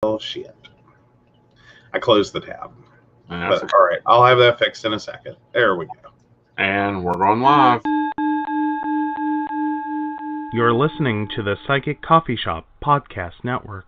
Oh, shit. I closed the tab. But, all right, I'll have that fixed in a second. There we go. And we're going live. You're listening to the Psychic Coffee Shop Podcast Network.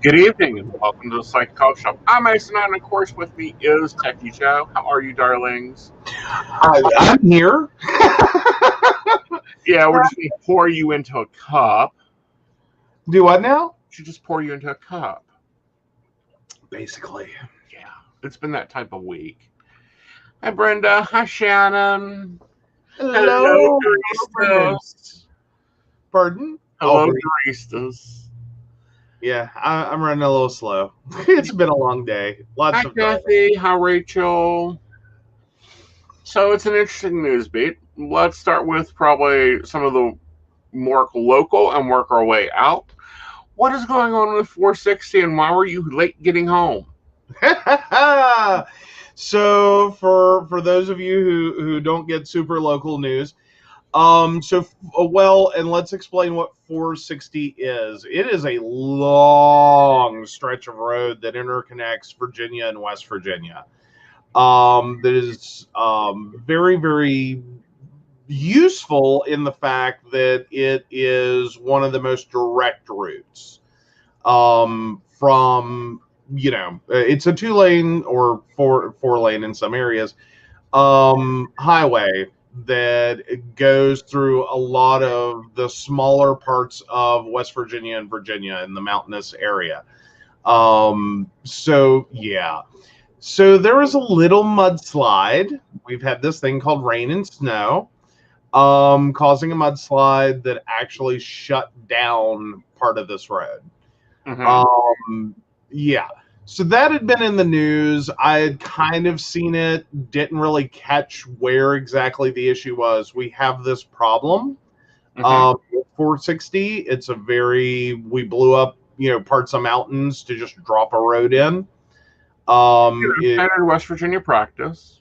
Good evening and welcome to the Psychic Coffee Shop. I'm Aeson Knight, and of course with me is Techy Joe. How are you, darlings? I'm here. Yeah, we're just going to pour you into a cup. Do what now? Should just pour you into a cup. Basically. Yeah, it's been that type of week. Hi, Brenda. Hi, Shannon. Hello, baristas. Pardon? Hello, baristas. Yeah, I'm running a little slow. It's been a long day. Hi, Kathy. Hi, Rachel. So it's an interesting news beat. Let's start with probably some of the more local and work our way out. What is going on with 460 and why were you late getting home? So for those of you who don't get super local news, and let's explain what 460 is. It is a long stretch of road that interconnects Virginia and West Virginia. That is very, very useful in the fact that it is one of the most direct routes from, it's a 2-lane or 4-lane in some areas highway that goes through a lot of the smaller parts of West Virginia and Virginia in the mountainous area. So there was a little mudslide. We've had this thing called rain and snow, causing a mudslide that actually shut down part of this road. Mm-hmm. So that had been in the news. I had kind of seen it, didn't really catch where exactly the issue was. We have this problem with 460. We blew up, parts of mountains to just drop a road in. Standard West Virginia practice.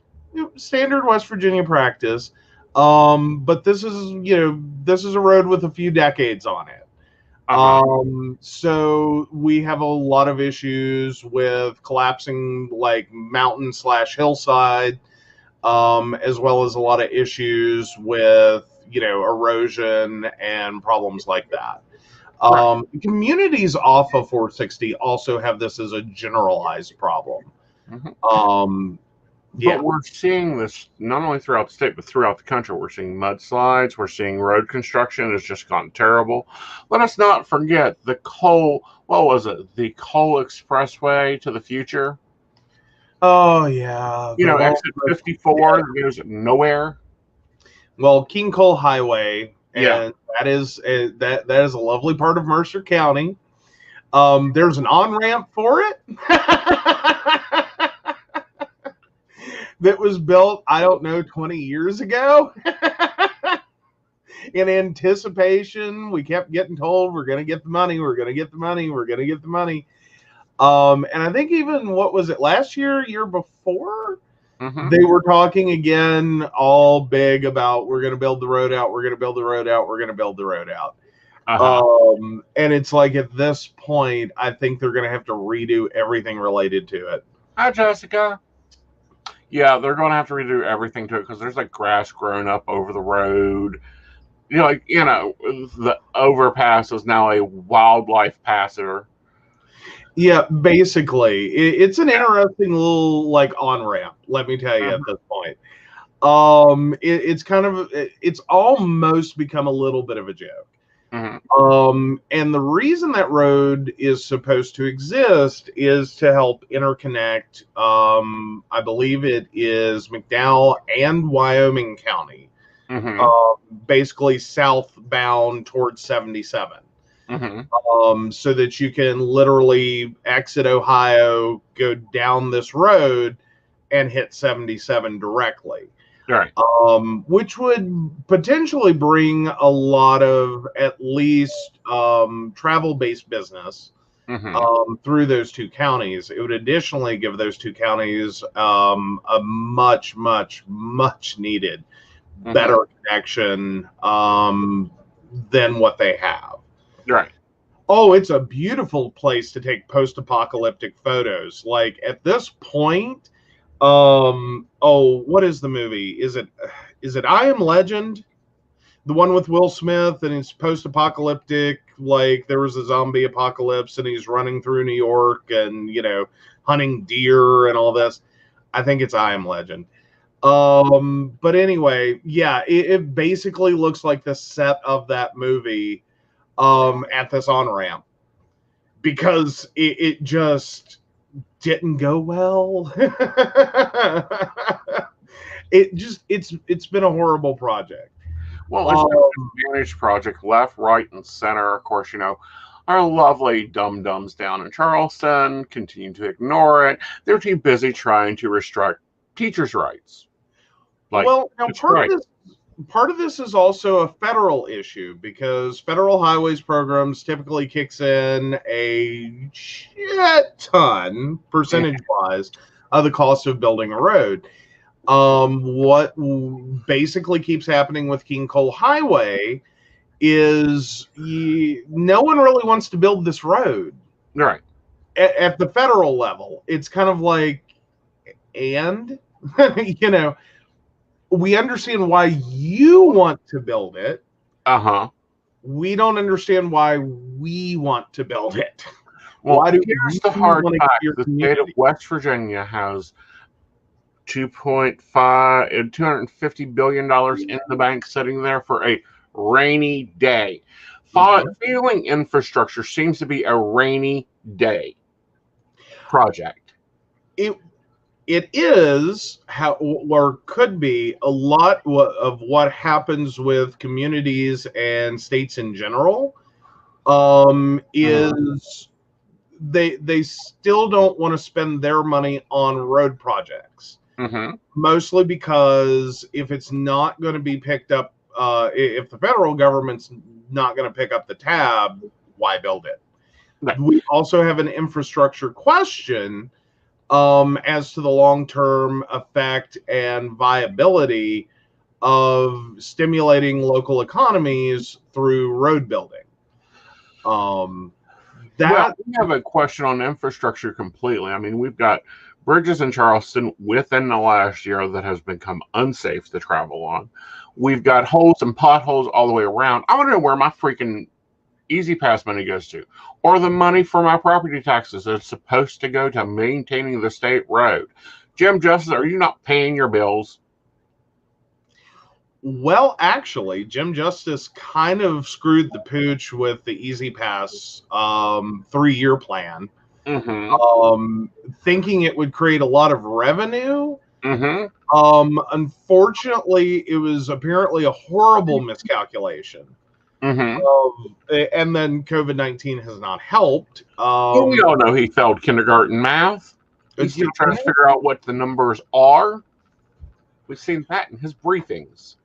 Standard West Virginia practice. But this is a road with a few decades on it. So we have a lot of issues with collapsing like mountain / hillside, as well as a lot of issues with, erosion and problems like that. Communities off of 460 also have this as a generalized problem. But we're seeing this not only throughout the state, but throughout the country. We're seeing mudslides. We're seeing road construction has just gone terrible. Let us not forget the coal expressway to the future. Oh, yeah. Exit 54 goes nowhere. Well, King Coal Highway, and that is a lovely part of Mercer County. There's an on-ramp for it. That was built, 20 years ago. In anticipation, we kept getting told we're going to get the money, we're going to get the money, we're going to get the money. And I think even, what was it, last year before? They were talking again all big about we're going to build the road out, we're going to build the road out, we're going to build the road out. And it's like at this point, I think they're going to have to redo everything related to it. Hi, Jessica. Yeah, they're going to have to redo everything to it because there's like grass growing up over the road. The overpass is now a wildlife passer. Yeah, basically, it's an interesting little like on ramp. Let me tell you at this point. It's kind of it's almost become a little bit of a joke. And the reason that road is supposed to exist is to help interconnect. I believe it is McDowell and Wyoming County, basically southbound towards 77. So that you can literally exit Ohio, go down this road, and hit 77 directly. Right. Which would potentially bring a lot of at least travel-based business through those two counties. It would additionally give those two counties a much, much, much needed better connection than what they have. Right. Oh, it's a beautiful place to take post-apocalyptic photos. Like at this point, what is the movie? Is it I Am Legend? The one with Will Smith, and it's post-apocalyptic, like there was a zombie apocalypse and he's running through New York and, hunting deer and all this. I think it's I Am Legend. But anyway, yeah, it basically looks like the set of that movie at this on-ramp, because it just didn't go well. It's been a horrible project. Well, it's a managed project, left, right, and center. Of course, our lovely dum-dums down in Charleston continue to ignore it. They're too busy trying to restrict teachers' rights. Well, now part of this is also a federal issue, because federal highways programs typically kicks in a shit ton, percentage-wise, of the cost of building a road. What basically keeps happening with King Coal Highway is no one really wants to build this road. Right. At the federal level, it's kind of like, and, we understand why you want to build it. We don't understand why we want to build it. Well, here's the hard fact. The state of West Virginia has $250 billion in the bank sitting there for a rainy day. Fueling infrastructure seems to be a rainy day project. It is, or could be, a lot of what happens with communities and states in general. Is they still don't want to spend their money on road projects. Mostly because if it's not going to be picked up, if the federal government's not going to pick up the tab, why build it? Right. We also have an infrastructure question as to the long-term effect and viability of stimulating local economies through road building. We have a question on infrastructure completely. I mean, we've got bridges in Charleston within the last year that has become unsafe to travel on. We've got holes and potholes all the way around. I want to know where my freaking Easy Pass money goes to, or the money for my property taxes that's supposed to go to maintaining the state road. Jim Justice, are you not paying your bills? Well, actually, Jim Justice kind of screwed the pooch with the Easy Pass 3-year plan. Thinking it would create a lot of revenue. Unfortunately, it was apparently a horrible miscalculation. And then COVID-19 has not helped. We all know he failed kindergarten math. He's still trying to figure out what the numbers are. We've seen that in his briefings.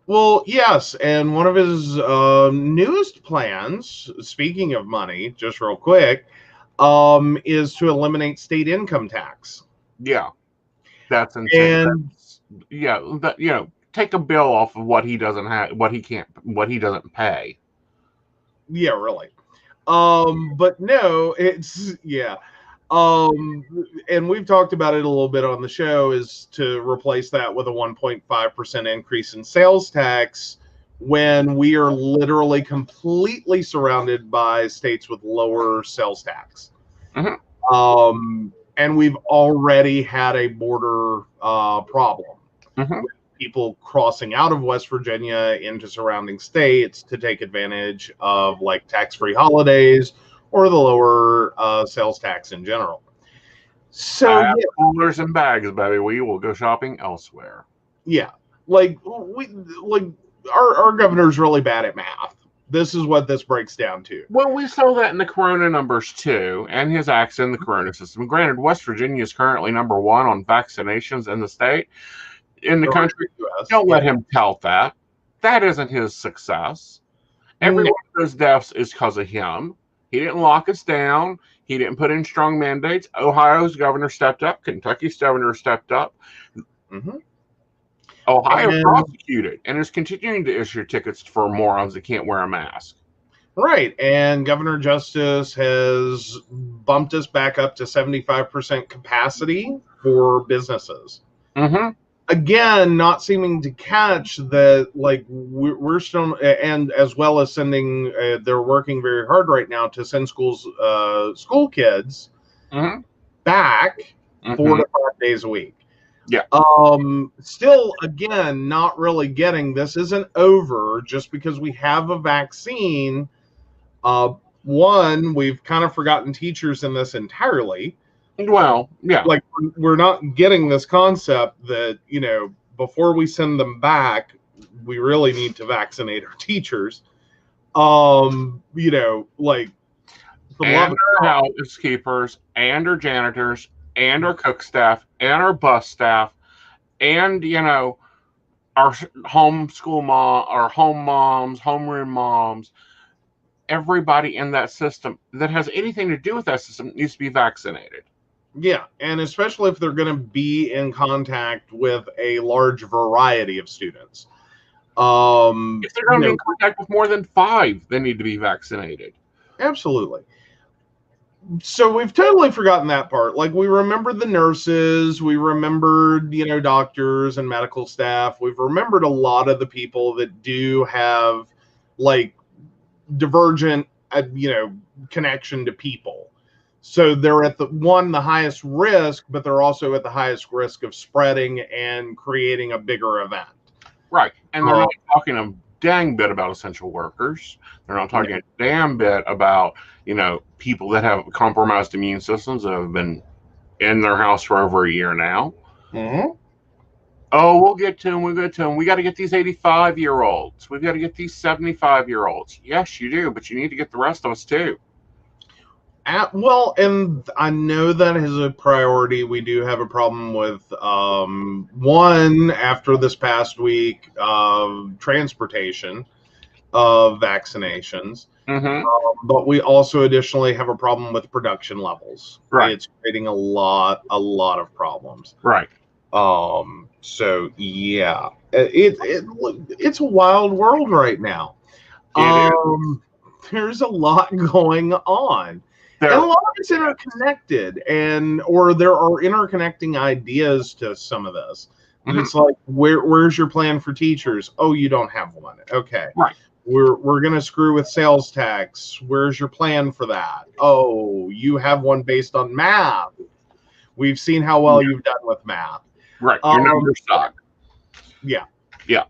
Well, yes, and one of his newest plans, speaking of money, just real quick, is to eliminate state income tax. Yeah, that's insane. And take a bill off of what he doesn't have, what he doesn't pay. Yeah, really. But no, it's and we've talked about it a little bit on the show, is to replace that with a 1.5% increase in sales tax when we are literally completely surrounded by states with lower sales tax. And we've already had a border problem. With people crossing out of West Virginia into surrounding states to take advantage of like tax-free holidays or the lower sales tax in general. So I have coolers and bags, baby. We will go shopping elsewhere. Yeah, like our governor's really bad at math. This is what this breaks down to. Well, we saw that in the corona numbers too, and his acts in the corona system. Granted, West Virginia is currently number 1 on vaccinations in the state, in the country. Don't let him tout that. That isn't his success. Every one of those deaths is because of him. He didn't lock us down. He didn't put in strong mandates. Ohio's governor stepped up. Kentucky's governor stepped up. Ohio prosecuted and is continuing to issue tickets for morons that can't wear a mask. Right. And Governor Justice has bumped us back up to 75% capacity for businesses. Again, not seeming to catch that, like, we're still, and as well as sending, they're working very hard right now to send school kids back 4 to 5 days a week. Yeah. Still, again, not really getting this isn't over just because we have a vaccine. One, we've kind of forgotten teachers in this entirely. Well, yeah. Like, we're not getting this concept that, you know, before we send them back, we really need to vaccinate our teachers. You know, like, and our housekeepers, and our janitors, and our cook staff, and our bus staff, and, you know, our homeschool mom, our home moms, homeroom moms, everybody in that system that has anything to do with that system needs to be vaccinated. Yeah, and especially if they're going to be in contact with a large variety of students. If they're going to be in contact with more than 5, they need to be vaccinated. Absolutely. So we've totally forgotten that part. Like, we remembered the nurses, we remembered, you know, doctors and medical staff. We've remembered a lot of the people that do have, like, divergent, you know, connection to people. So they're at the highest risk, but they're also at the highest risk of spreading and creating a bigger event. Right. And they're not talking a dang bit about essential workers. They're not talking a damn bit about, you know, people that have compromised immune systems that have been in their house for over a year now. Oh, we'll get to them. We'll get to them. We got to get these 85-year-olds. We've got to get these 75-year-olds. Yes, you do, but you need to get the rest of us too. Well, and I know that is a priority. We do have a problem with one, after this past week of transportation of vaccinations, but we also additionally have a problem with production levels. Right, it's creating a lot of problems. Right. So yeah, it's a wild world right now. There's a lot going on. And a lot of it's interconnected, or there are interconnecting ideas to some of this. And it's like, where's your plan for teachers? Oh, you don't have one. Okay. Right. We're gonna screw with sales tax. Where's your plan for that? Oh, you have one based on math. We've seen how well you've done with math. Right. Your numbers suck. Yeah. Yeah.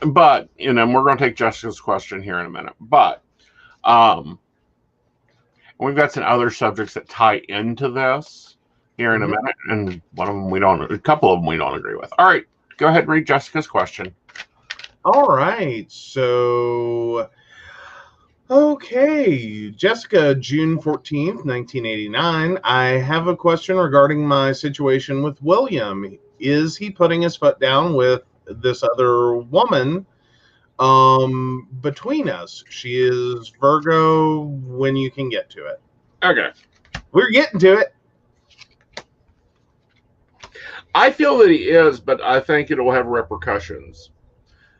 But, you know, we're going to take Jessica's question here in a minute. But we've got some other subjects that tie into this here in a minute, and a couple of them we don't agree with. All right, go ahead and read Jessica's question. All right, so, okay, Jessica, June 14th, 1989. I have a question regarding my situation with William. Is he putting his foot down with this other woman between us? She is Virgo, when you can get to it. Okay. We're getting to it. I feel that he is, but I think it will have repercussions.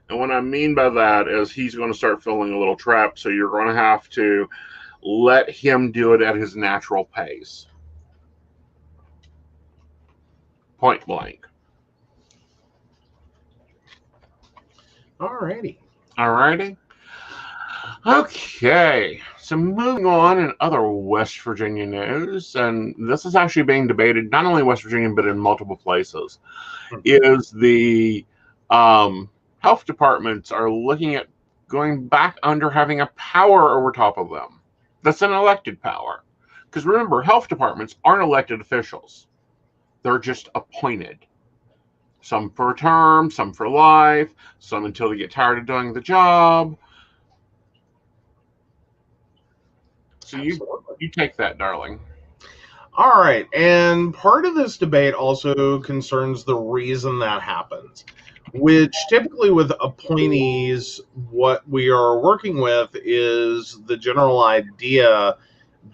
And what I mean by that is he's going to start feeling a little trapped, so you're going to have to let him do it at his natural pace. Point blank. Alrighty. Alrighty. Okay, so moving on in other West Virginia news, and this is actually being debated not only in West Virginia but in multiple places, is the health departments are looking at going back under having a power over top of them. That's an elected power. Because remember, health departments aren't elected officials. They're just appointed. Some for a term, some for life, some until they get tired of doing the job. So you take that, darling. All right, and part of this debate also concerns the reason that happens, which typically with appointees, what we are working with is the general idea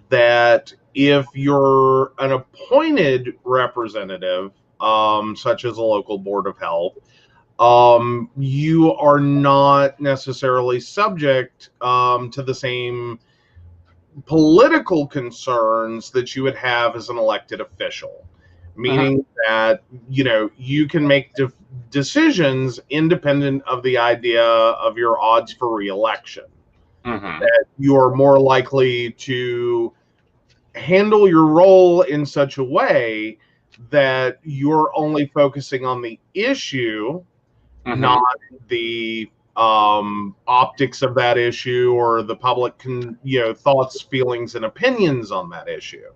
that if you're an appointed representative, such as a local board of health, you are not necessarily subject to the same political concerns that you would have as an elected official, meaning that you can make decisions independent of the idea of your odds for re-election. That you are more likely to handle your role in such a way that you're only focusing on the issue, not the optics of that issue or the public thoughts, feelings, and opinions on that issue.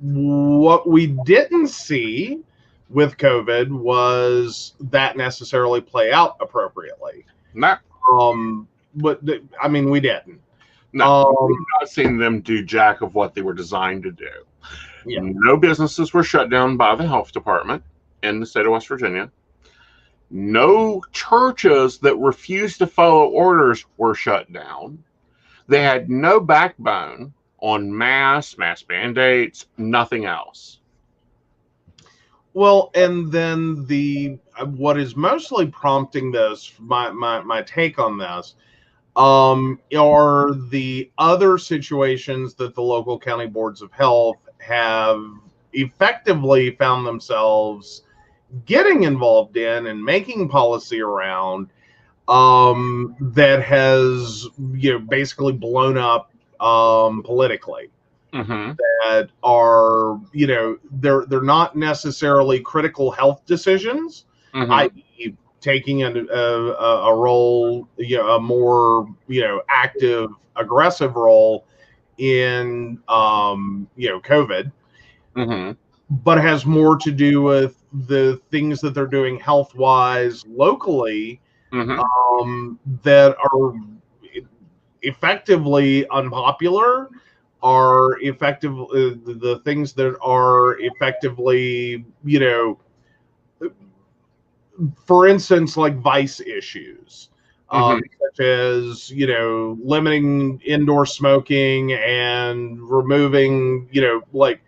What we didn't see with COVID was that necessarily play out appropriately. But I mean, we didn't. No, we've not seen them do jack of what they were designed to do. Yeah. No businesses were shut down by the health department in the state of West Virginia. No churches that refused to follow orders were shut down. They had no backbone on mass mandates, nothing else. Well, and then what is mostly prompting this, my take on this, are the other situations that the local county boards of health have effectively found themselves getting involved in and making policy around, that has basically blown up politically. That are they're not necessarily critical health decisions, i.e. taking a role, a more active, aggressive role in COVID, but has more to do with the things that they're doing health wise locally, that are effectively unpopular, are effective, the things that are effectively for instance, like vice issues, such as limiting indoor smoking and removing like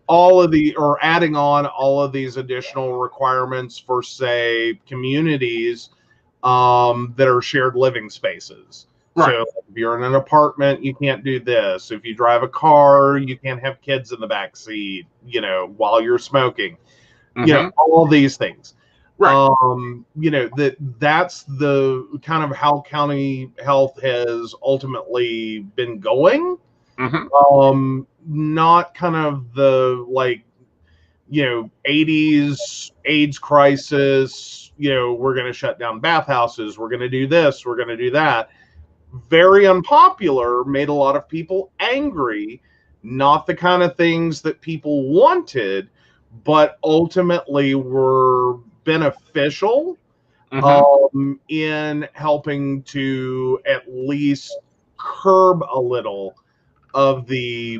all of or adding on all of these additional requirements for, say, communities that are shared living spaces. Right. So if you're in an apartment, you can't do this. If you drive a car, you can't have kids in the back seat, while you're smoking. All these things. Right. That's the kind of how county health has ultimately been going. Not kind of the 80s AIDS crisis, we're going to shut down bathhouses, we're going to do this, we're going to do that. Very unpopular, made a lot of people angry, not the kind of things that people wanted, but ultimately were beneficial in helping to at least curb a little of the,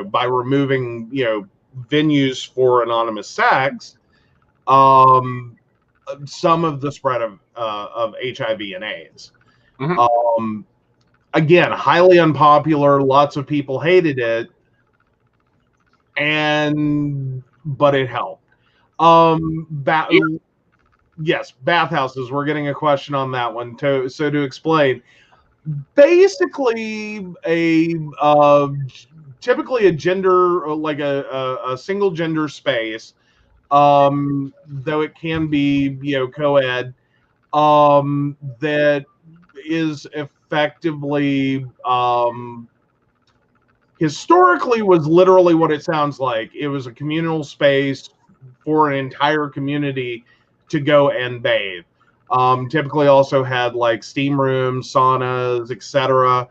by removing, venues for anonymous sex, some of the spread of HIV and AIDS. Again, highly unpopular. Lots of people hated it, but it helped. Yes, bathhouses. We're getting a question on that one. So to explain, basically typically a gender, like a single gender space, though it can be co-ed, that is effectively, historically was literally what it sounds like. It was a communal space for an entire community to go and bathe. Typically also had like steam rooms, saunas, etc.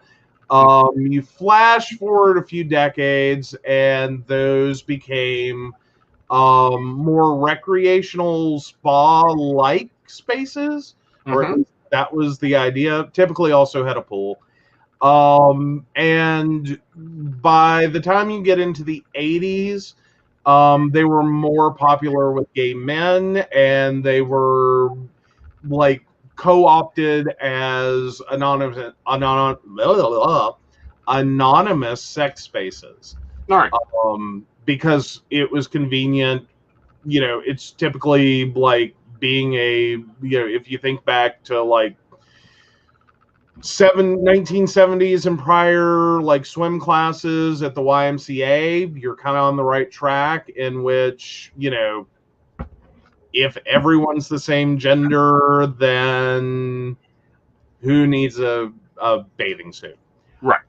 You flash forward a few decades, and those became more recreational spa-like spaces, or at least that was the idea. Typically also had a pool. And by the time you get into the 80s, they were more popular with gay men, and they were like co-opted as anonymous sex spaces. All right. Because it was convenient. You know, it's typically like being if you think back to like 1970s and prior, like swim classes at the YMCA, you're kind of on the right track, in which, if everyone's the same gender, then who needs a bathing suit? Right.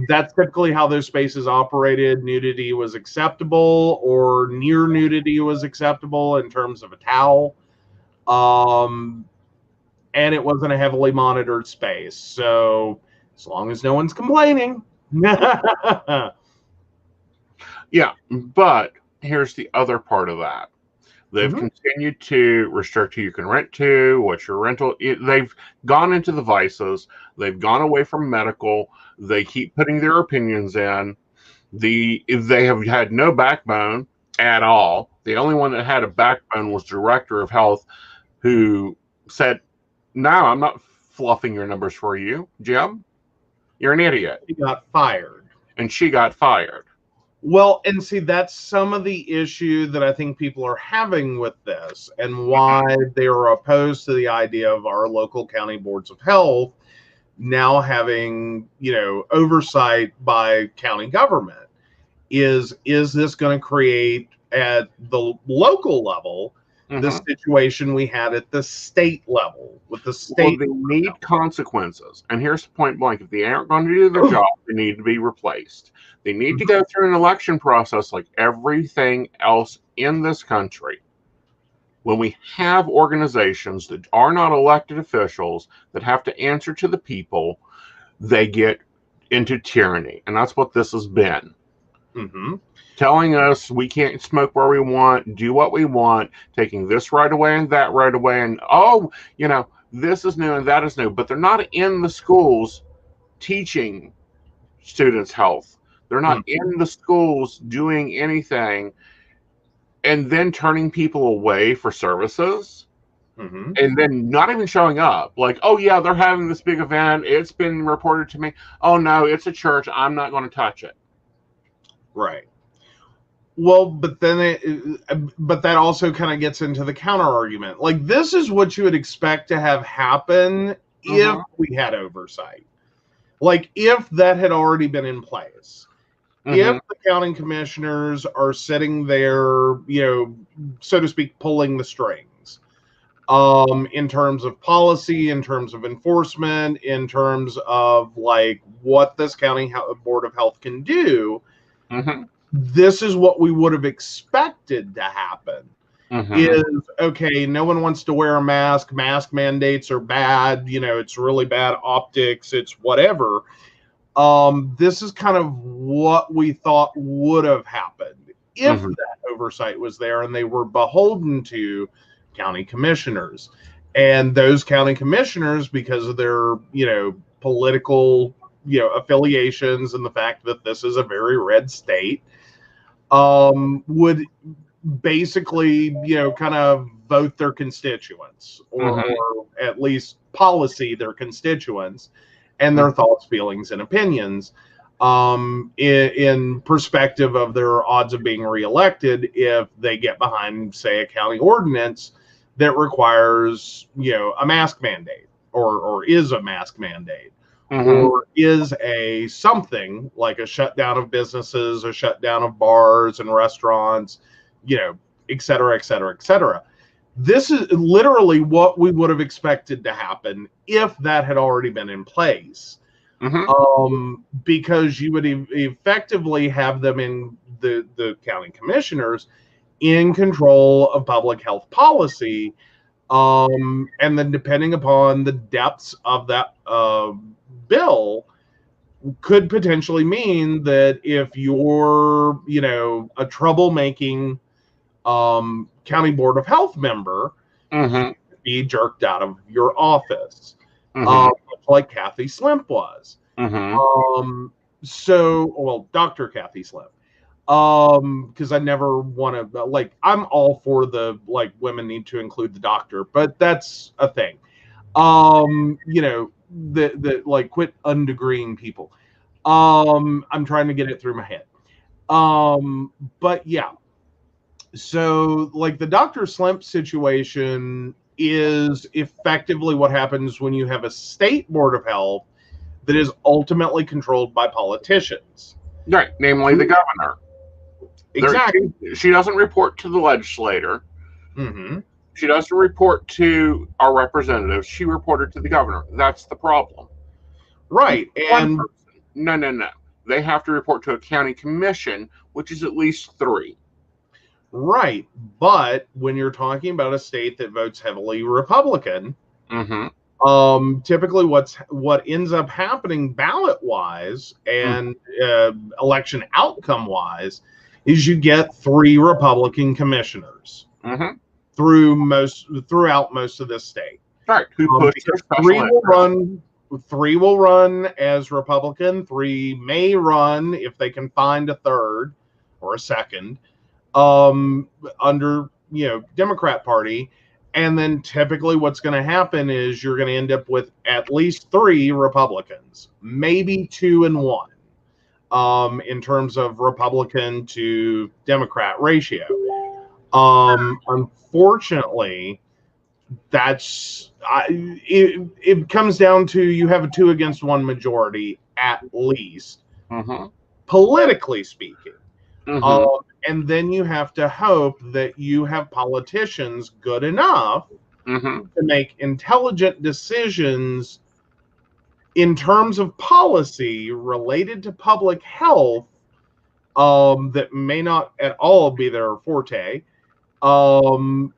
That's typically how those spaces operated. Nudity was acceptable, or near nudity was acceptable in terms of a towel. And it wasn't a heavily monitored space. So as long as no one's complaining. Yeah, but here's the other part of that. They've continued to restrict who you can rent to, what's your rental. They've gone into the vices. They've gone away from medical. They keep putting their opinions in. They have had no backbone at all. The only one that had a backbone was the director of health, who said, "No, I'm not fluffing your numbers for you, Jim. You're an idiot." She got fired. And she got fired. Well, and see, that's some of the issue that I think people are having with this, and why they are opposed to the idea of our local county boards of health now having, oversight by county government. Is this going to create at the local level the situation we had at the state level with the state? Well, they need consequences. And here's the point blank. If they aren't going to do their job, they need to be replaced. They need to go through an election process like everything else in this country. When we have organizations that are not elected officials that have to answer to the people, they get into tyranny. And that's what this has been. Telling us we can't smoke where we want, do what we want, taking this right away and that right away, and this is new and that is new, but they're not in the schools teaching students health. They're not in the schools doing anything, and then turning people away for services, and then not even showing up. Like, oh yeah, they're having this big event. It's been reported to me. Oh no, it's a church. I'm not going to touch it. Right. Well, but then but that also kind of gets into the counter argument. Like, this is what you would expect to have happen if we had oversight. Like, if that had already been in place. If the county commissioners are sitting there, so to speak, pulling the strings, in terms of policy, in terms of enforcement, in terms of like what this county board of health can do, this is what we would have expected to happen. Is, okay, no one wants to wear a mask. Mask mandates are bad. It's really bad optics. It's whatever. This is kind of what we thought would have happened if that oversight was there, and they were beholden to county commissioners. And those county commissioners, because of their, political, affiliations, and the fact that this is a very red state, would basically, kind of vote their constituents, or at least policy their constituents, and their thoughts, feelings, and opinions, in perspective of their odds of being reelected if they get behind, say, a county ordinance that requires, a mask mandate, or is a mask mandate, or is a something like a shutdown of businesses, a shutdown of bars and restaurants, et cetera, et cetera, et cetera. This is literally what we would have expected to happen if that had already been in place. Because you would effectively have them in the county commissioners in control of public health policy. And then depending upon the depths of that bill, could potentially mean that if you're, a troublemaking county board of health member, you could be jerked out of your office, like Kathy Slimp was. Dr. Kathy Slimp. Because I never want to, I'm all for the, women need to include the doctor, but that's a thing. Quit undegreeing people. I'm trying to get it through my head. But yeah. So, the Dr. Slimp situation is effectively what happens when you have a state board of health that is ultimately controlled by politicians. Right, namely the governor. Exactly. She doesn't report to the legislator. She doesn't report to our representatives. She reported to the governor. That's the problem. Right. And no. They have to report to a county commission, which is at least 3. Right. But when you're talking about a state that votes heavily Republican, typically what ends up happening ballot-wise and election outcome-wise is you get 3 Republican commissioners throughout most of this state. Right. Who push their 3 will run as Republican. 3 may run if they can find a third or a second under Democrat Party. And then typically what's going to happen is you're going to end up with at least 3 Republicans, maybe 2 and 1, in terms of Republican to Democrat ratio. Unfortunately, it comes down to you have a 2 against 1 majority at least, politically speaking. And then you have to hope that you have politicians good enough to make intelligent decisions in terms of policy related to public health that may not at all be their forte. We have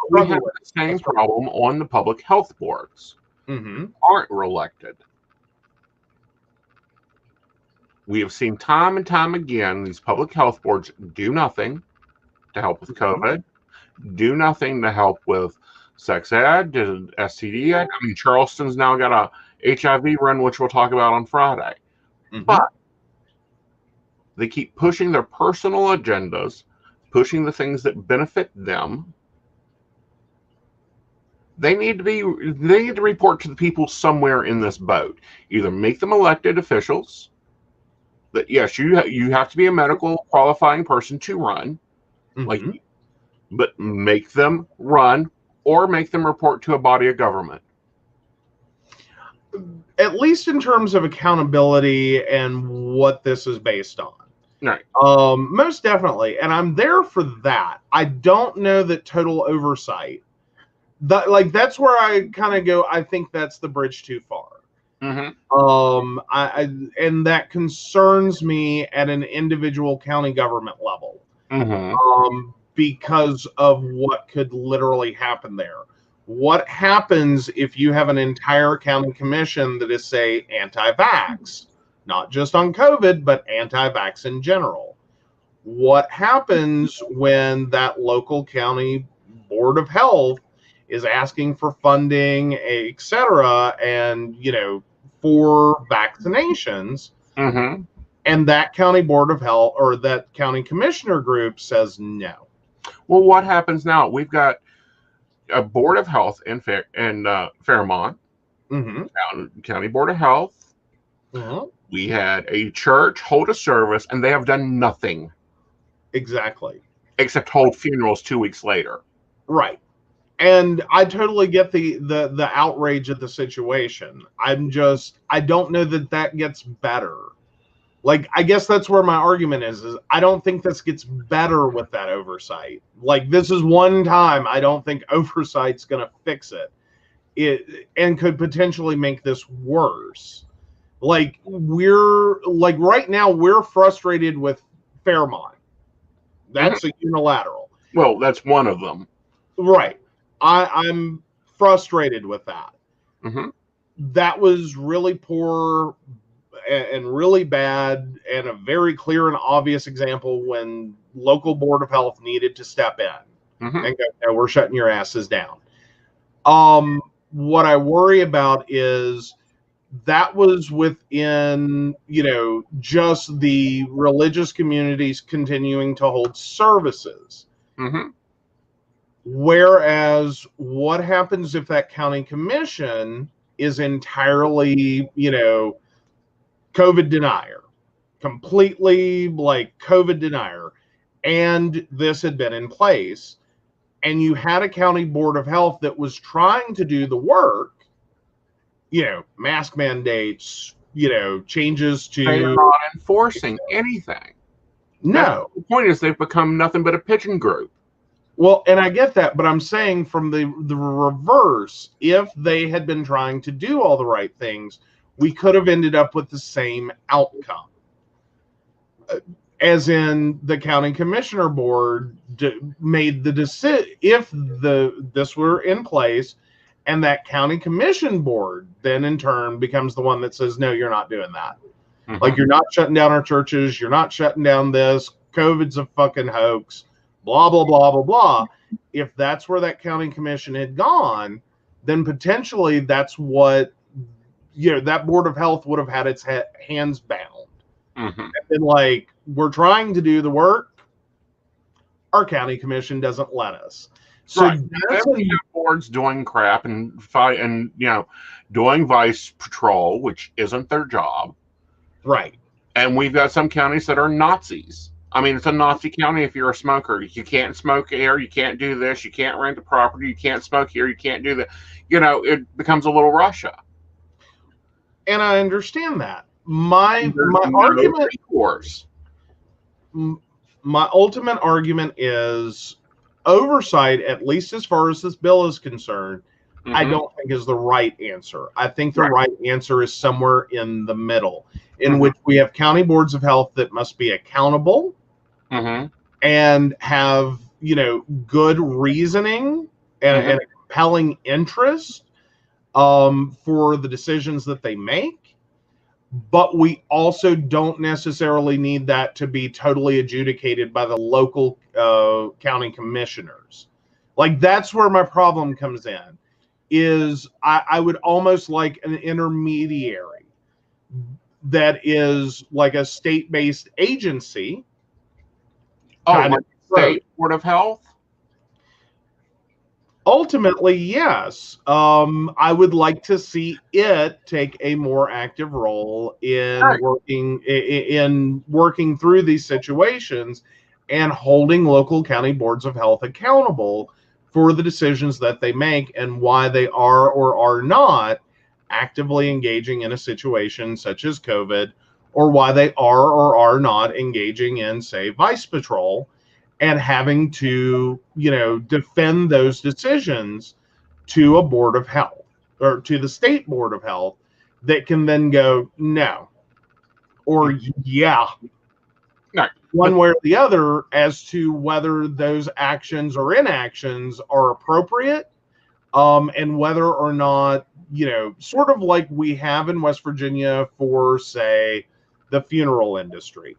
the same problem on the public health boards. Aren't reelected. We have seen time and time again these public health boards do nothing to help with COVID, do nothing to help with sex ed, STD ed. I mean, Charleston's now got a HIV run, which we'll talk about on Friday. But they keep pushing their personal agendas, pushing the things that benefit them. They need to report to the people somewhere in this boat. Either make them elected officials. That yes, you have to be a medical qualifying person to run, but make them run or make them report to a body of government. At least in terms of accountability and what this is based on. Right. Most definitely. And I'm there for that. I don't know that total oversight. That's where I kind of go, I think that's the bridge too far. And that concerns me at an individual county government level. Because of what could literally happen there. What happens if you have an entire county commission that is, say, anti-vax? Not just on COVID, but anti-vax in general. What happens when that local county board of health is asking for funding, etc., and, for vaccinations, and that county board of health or that county commissioner group says no? Well, what happens now? We've got a board of health in Fairmont, county board of health. We had a church hold a service, and they have done nothing. Exactly. Except hold funerals 2 weeks later. Right. And I totally get the outrage at the situation. I don't know that gets better. Like, I guess that's where my argument is I don't think this gets better with that oversight. Like, this is one time. I don't think oversight's going to fix it and could potentially make this worse. Like, right now we're frustrated with Fairmont. That's a unilateral. Well, that's one of them. Right. I'm frustrated with that. That was really poor and really bad, and a very clear and obvious example when local board of health needed to step in and go, no, we're shutting your asses down. What I worry about is that was within, just the religious communities continuing to hold services. Whereas what happens if that county commission is entirely, COVID denier, completely like COVID denier, and this had been in place, and you had a county board of health that was trying to do the work, mask mandates, changes to... They're not enforcing anything. No. The point is they've become nothing but a pitching group. Well, and I get that, but I'm saying from the reverse, if they had been trying to do all the right things, we could have ended up with the same outcome. As in, the county commissioner board made the decision, if this were in place, and that county commission board then in turn becomes the one that says, no, you're not doing that. Like, you're not shutting down our churches, you're not shutting down this, COVID's a fucking hoax, blah, blah, blah, blah, blah. If that's where that county commission had gone, then potentially that's what, that board of health would have had its hands bound. And been like, we're trying to do the work, our county commission doesn't let us. So that's when boards doing crap and doing vice patrol, which isn't their job. Right. And we've got some counties that are Nazis. I mean, it's a Nazi county if you're a smoker. You can't smoke here. You can't do this. You can't rent the property. You can't smoke here. You can't do that. It becomes a little Russia. And I understand that. My argument, my ultimate argument is oversight, at least as far as this bill is concerned, I don't think is the right answer. I think the right answer is somewhere in the middle, in which we have county boards of health that must be accountable and have, good reasoning and a compelling interest for the decisions that they make. But we also don't necessarily need that to be totally adjudicated by the local county commissioners. Like, that's where my problem comes in, is I would almost like an intermediary that is like a state-based agency. Like state board of health? Ultimately, yes. I would like to see it take a more active role in working through these situations and holding local county boards of health accountable for the decisions that they make and why they are or are not actively engaging in a situation such as COVID, or why they are or are not engaging in, say, vice patrol, and having to, defend those decisions to a board of health or to the state board of health that can then go, no, or yeah, one way or the other as to whether those actions or inactions are appropriate, and whether or not, sort of like we have in West Virginia for, say, the funeral industry.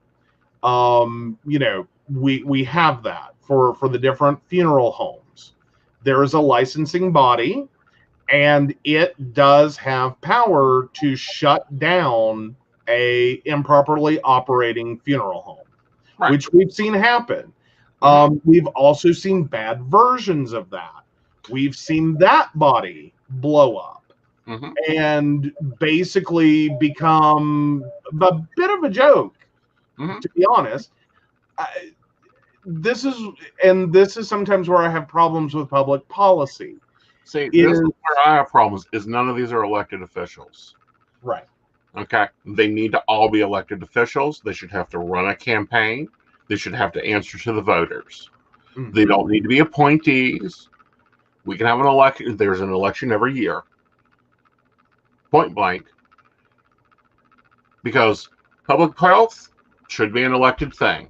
We have that for the different funeral homes. There is a licensing body, and it does have power to shut down a improperly operating funeral home, which we've seen happen. We've also seen bad versions of that. We've seen that body blow up and basically become a bit of a joke, to be honest. This is sometimes where I have problems with public policy. See, this is where I have problems, is none of these are elected officials. Right. Okay, they need to all be elected officials. They should have to run a campaign. They should have to answer to the voters. Mhm. They don't need to be appointees. We can have an election. There's an election every year, point blank, because public health should be an elected thing.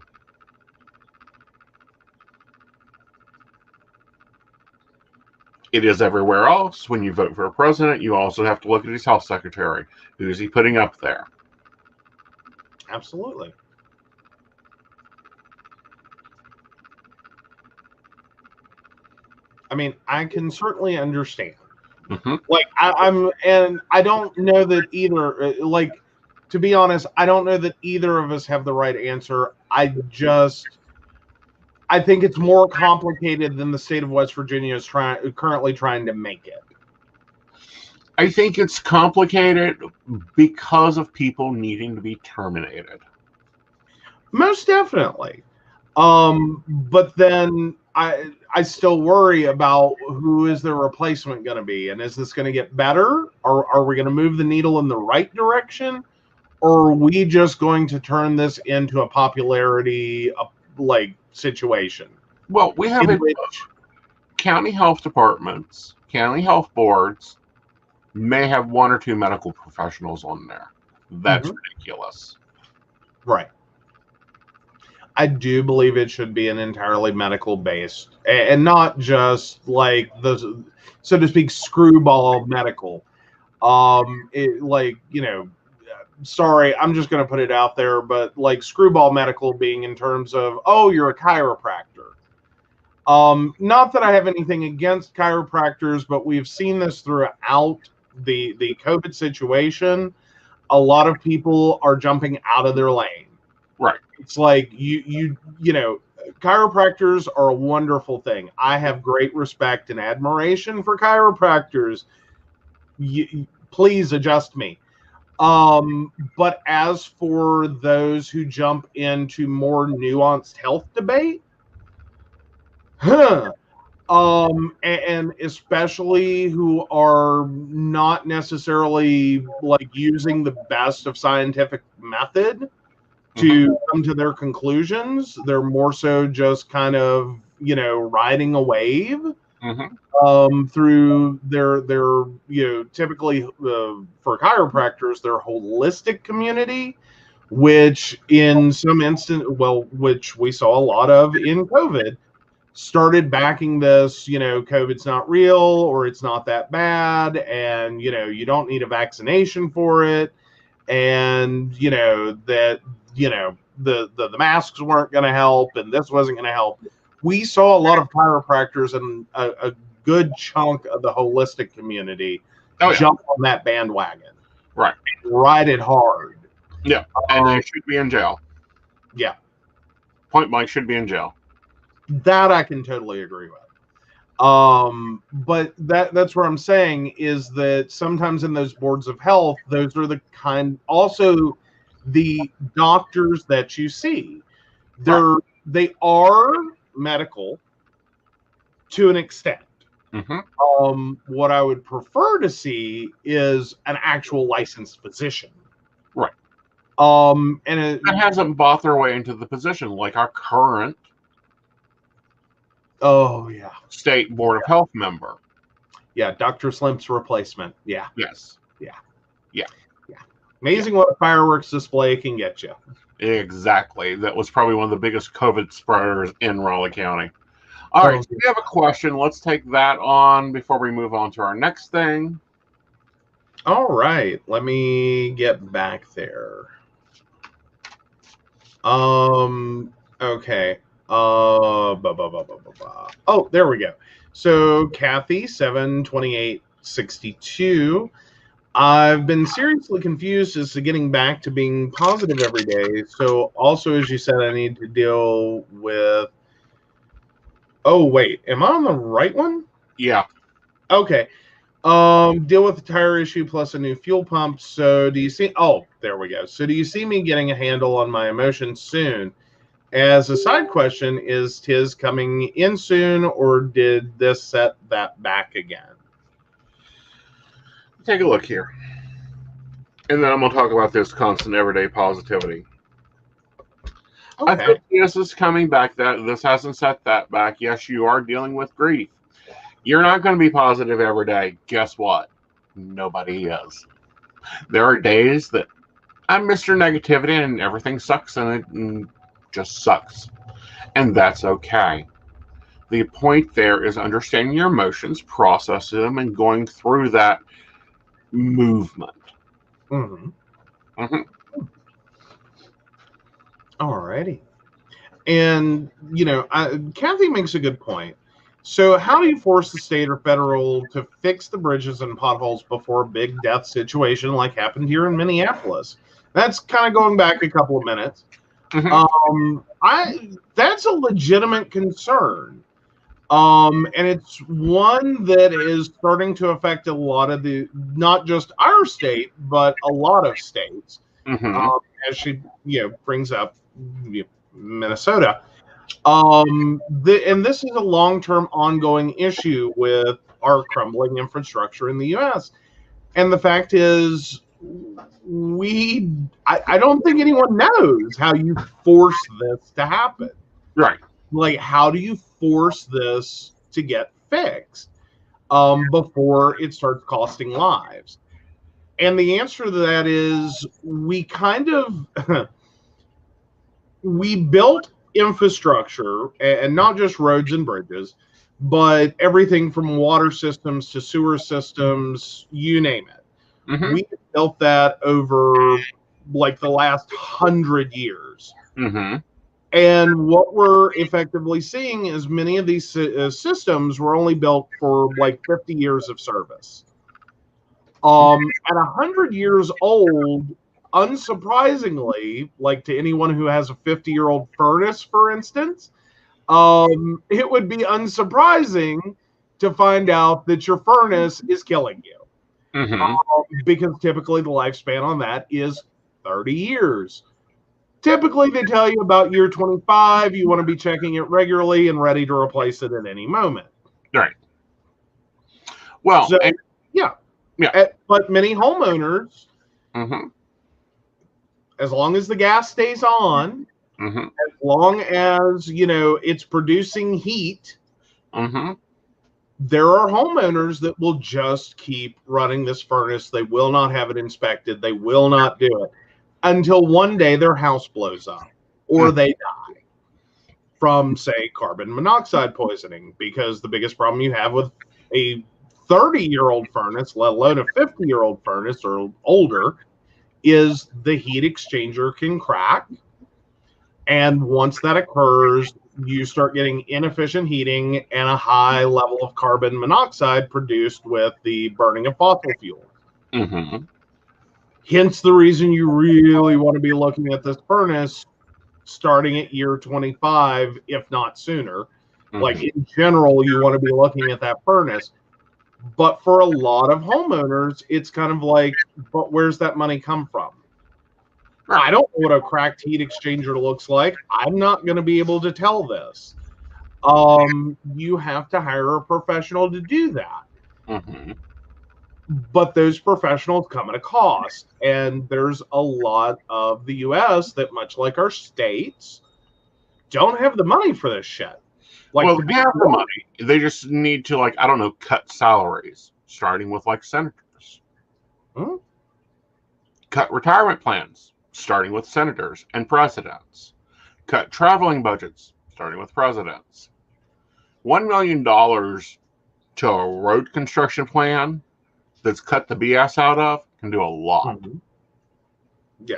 It is everywhere else. When you vote for a president, you also have to look at his health secretary. Who is he putting up there? Absolutely. I mean, I can certainly understand. Mm-hmm. Like, and I don't know that either, like, to be honest, I don't know that either of us have the right answer. I think it's more complicated than the state of West Virginia is currently trying to make it. I think it's complicated because of people needing to be terminated. Most definitely. But then I still worry about who is the replacement going to be, and is this going to get better, or are we going to move the needle in the right direction, or are we just going to turn this into a popularity like situation? Well, we have county health departments, county health boards may have one or two medical professionals on there. That's ridiculous. Right. I do believe it should be an entirely medical based and not just like the, so to speak, screwball medical. Like, sorry, I'm just going to put it out there, but like screwball medical being in terms of, oh, you're a chiropractor. Not that I have anything against chiropractors, but we've seen this throughout the COVID situation. A lot of people are jumping out of their lane. Right. It's like you know, chiropractors are a wonderful thing. I have great respect and admiration for chiropractors. Please adjust me. But as for those who jump into more nuanced health debate, and especially who are not necessarily like using the best of scientific method to come to their conclusions. They're more so just kind of, riding a wave through their typically for chiropractors, their holistic community, which in some instance, which we saw a lot of in COVID, started backing this, COVID's not real, or it's not that bad, and you don't need a vaccination for it, and that the masks weren't going to help, and this wasn't going to help. We saw a lot of chiropractors and a good chunk of the holistic community jump on that bandwagon, right? Ride it hard. Yeah, and they should be in jail. Yeah, point blank, should be in jail. That I can totally agree with. But that's where I'm saying is that sometimes in those boards of health, those are also the doctors that you see. They are medical to an extent. What I would prefer to see is an actual licensed physician. Right. And that hasn't bought their way into the position like our current state board of health member. Yeah, Dr. Slimp's replacement. Yeah. Yes. Yeah. Amazing what a fireworks display can get you. Exactly. That was probably one of the biggest COVID spreaders in Raleigh County. All right, so we have a question. Let's take that on before we move on to our next thing. All right, let me get back there. Okay. Oh, there we go. So Kathy 72862. I've been seriously confused as to getting back to being positive every day. So also, as you said, I need to deal with. Oh wait, am I on the right one? Yeah. Okay. Deal with the tire issue plus a new fuel pump. So do you see? Oh, there we go. So do you see me getting a handle on my emotions soon? As a side question, is Tiz coming in soon, or did this set that back again? Take a look here. And then I'm going to talk about this constant everyday positivity. I Okay. think this is coming back. That this hasn't set that back. Yes, you are dealing with grief. You're not going to be positive every day. Guess what? Nobody is. There are days that I'm Mr. Negativity and everything sucks and just sucks. And that's okay. The point there is understanding your emotions, processing them, and going through that movement. Mm-hmm. Mm-hmm. Alrighty. And, Kathy makes a good point. So how do you force the state or federal to fix the bridges and potholes before a big death situation like happened here in Minneapolis? That's kind of going back a couple of minutes. Mm-hmm. That's a legitimate concern. And it's one that is starting to affect a lot of not just our state, but a lot of states. Mm-hmm. As she, brings up Minnesota. And this is a long-term ongoing issue with our crumbling infrastructure in the U.S. And the fact is, I don't think anyone knows how you force this to happen. Right. Like, how do you force this to get fixed before it starts costing lives? And the answer to that is we kind of we built infrastructure, and not just roads and bridges, but everything from water systems to sewer systems, you name it. Mm-hmm. We built that over like the last 100 years. Mm-hmm. And what we're effectively seeing is many of these systems were only built for like 50 years of service. At 100 years old, unsurprisingly, like to anyone who has a 50-year-old furnace, for instance, it would be unsurprising to find out that your furnace is killing you. Because typically the lifespan on that is 30 years. Typically, they tell you about year 25, you want to be checking it regularly and ready to replace it at any moment. Right. Well, so, yeah. But many homeowners, mm-hmm. as long as the gas stays on, mm-hmm. as long as, it's producing heat, mm-hmm. there are homeowners that will just keep running this furnace. They will not have it inspected. They will not do it until one day their house blows up or they die from, say, carbon monoxide poisoning, because the biggest problem you have with a 30-year-old furnace, let alone a 50-year-old furnace or older, is the heat exchanger can crack. And once that occurs, you start getting inefficient heating and a high level of carbon monoxide produced with the burning of fossil fuels. Mm-hmm. Hence the reason you really want to be looking at this furnace starting at year 25, if not sooner. Mm-hmm. Like, in general, you want to be looking at that furnace. But for a lot of homeowners, it's kind of like, but where's that money come from? I don't know what a cracked heat exchanger looks like. I'm not going to be able to tell this. You have to hire a professional to do that. Mm-hmm. But those professionals come at a cost. And there's a lot of the U.S. that, much like our states, don't have the money for this shit. Like, well, they have the money. They just need to, like, I don't know, cut salaries, starting with, like, senators. Hmm? Cut retirement plans, starting with senators and presidents. Cut traveling budgets, starting with presidents. $1 million to a road construction plan that's cut the BS out of can do a lot. Mm-hmm. Yeah.